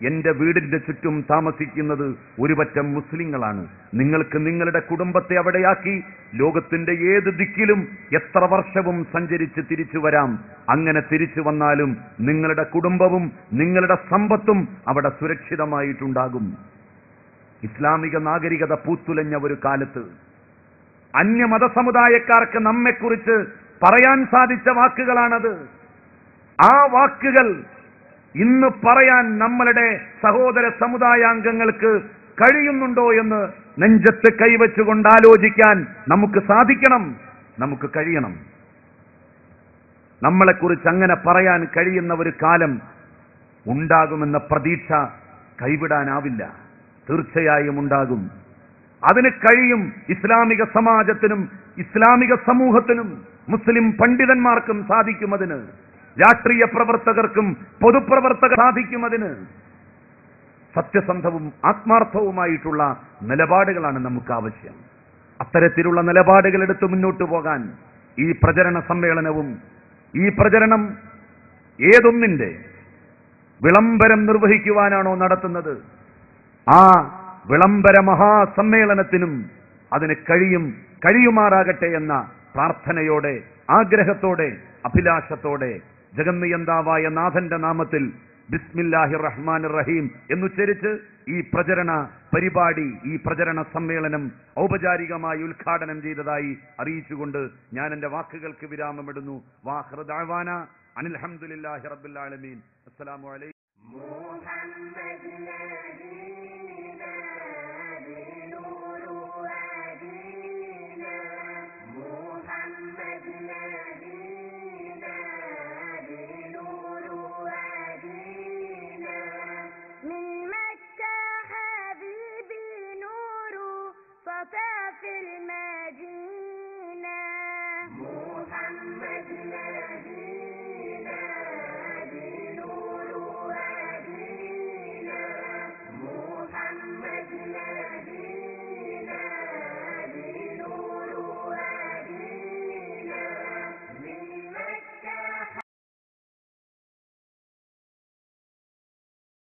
എന്റെ വീടിന്റെ ചുറ്റും താമസിക്കുന്നത് ഒരുപറ്റം മുസ്ലിങ്ങളാണ്. നിങ്ങൾക്ക് നിങ്ങളുടെ കുടുംബത്തെ അവിടെയാക്കി ലോകത്തിന്റെ ഏത് ദിക്കിലും എത്ര വർഷവും സഞ്ചരിച്ച് തിരിച്ചു വരാം. അങ്ങനെ തിരിച്ചു വന്നാലും നിങ്ങളുടെ കുടുംബവും നിങ്ങളുടെ സമ്പത്തും അവിടെ സുരക്ഷിതമായിട്ടുണ്ടാകും. ഇസ്ലാമിക നാഗരികത പൂത്തുലഞ്ഞ ഒരു കാലത്ത് അന്യമത സമുദായക്കാർക്ക് നമ്മെക്കുറിച്ച് പറയാൻ സാധിച്ച വാക്കുകളാണത്. ആ വാക്കുകൾ ഇന്ന് പറയാൻ നമ്മളുടെ സഹോദര സമുദായാംഗങ്ങൾക്ക് കഴിയുന്നുണ്ടോ എന്ന് നെഞ്ചത്ത് കൈവച്ചുകൊണ്ട് ആലോചിക്കാൻ നമുക്ക് സാധിക്കണം, നമുക്ക് കഴിയണം. നമ്മളെക്കുറിച്ച് അങ്ങനെ പറയാൻ കഴിയുന്ന ഒരു കാലം ഉണ്ടാകുമെന്ന പ്രതീക്ഷ കൈവിടാനാവില്ല. തീർച്ചയായും ഉണ്ടാകും. അതിന് കഴിയും. ഇസ്ലാമിക സമാജത്തിനും ഇസ്ലാമിക സമൂഹത്തിനും മുസ്ലിം പണ്ഡിതന്മാർക്കും സാധിക്കും. അതിന് രാഷ്ട്രീയ പ്രവർത്തകർക്കും പൊതുപ്രവർത്തകർ സാധിക്കും. അതിന് സത്യസന്ധവും ആത്മാർത്ഥവുമായിട്ടുള്ള നിലപാടുകളാണ് നമുക്ക് ആവശ്യം. അത്തരത്തിലുള്ള നിലപാടുകൾ എടുത്ത് മുന്നോട്ട് പോകാൻ ഈ പ്രചരണ സമ്മേളനവും, ഈ പ്രചരണം ഏതൊന്നിന്റെ വിളംബരം നിർവഹിക്കുവാനാണോ നടത്തുന്നത്, ആ വിളംബര മഹാസമ്മേളനത്തിനും അതിന് കഴിയുമാറാകട്ടെ എന്ന പ്രാർത്ഥനയോടെ, ആഗ്രഹത്തോടെ, അഭിലാഷത്തോടെ ജഗന്നിയന്താവായ നാഥന്റെ നാമത്തിൽ ബിസ്മില്ലാഹിർ റഹ്മാനിർ റഹീം എന്നുച്ചരിച്ച് ഈ പ്രചരണ പരിപാടി, ഈ പ്രചരണ സമ്മേളനം ഔപചാരികമായി ഉദ്ഘാടനം ചെയ്തതായി അറിയിച്ചുകൊണ്ട് ഞാൻ എന്റെ വാക്കുകൾക്ക് വിരാമമിടുന്നു. വാഖിറു ദഅവാന അനിൽ ഹംദുലില്ലാഹി റബ്ബിൽ ആലമീൻ. അസ്സലാമു അലൈക്കും.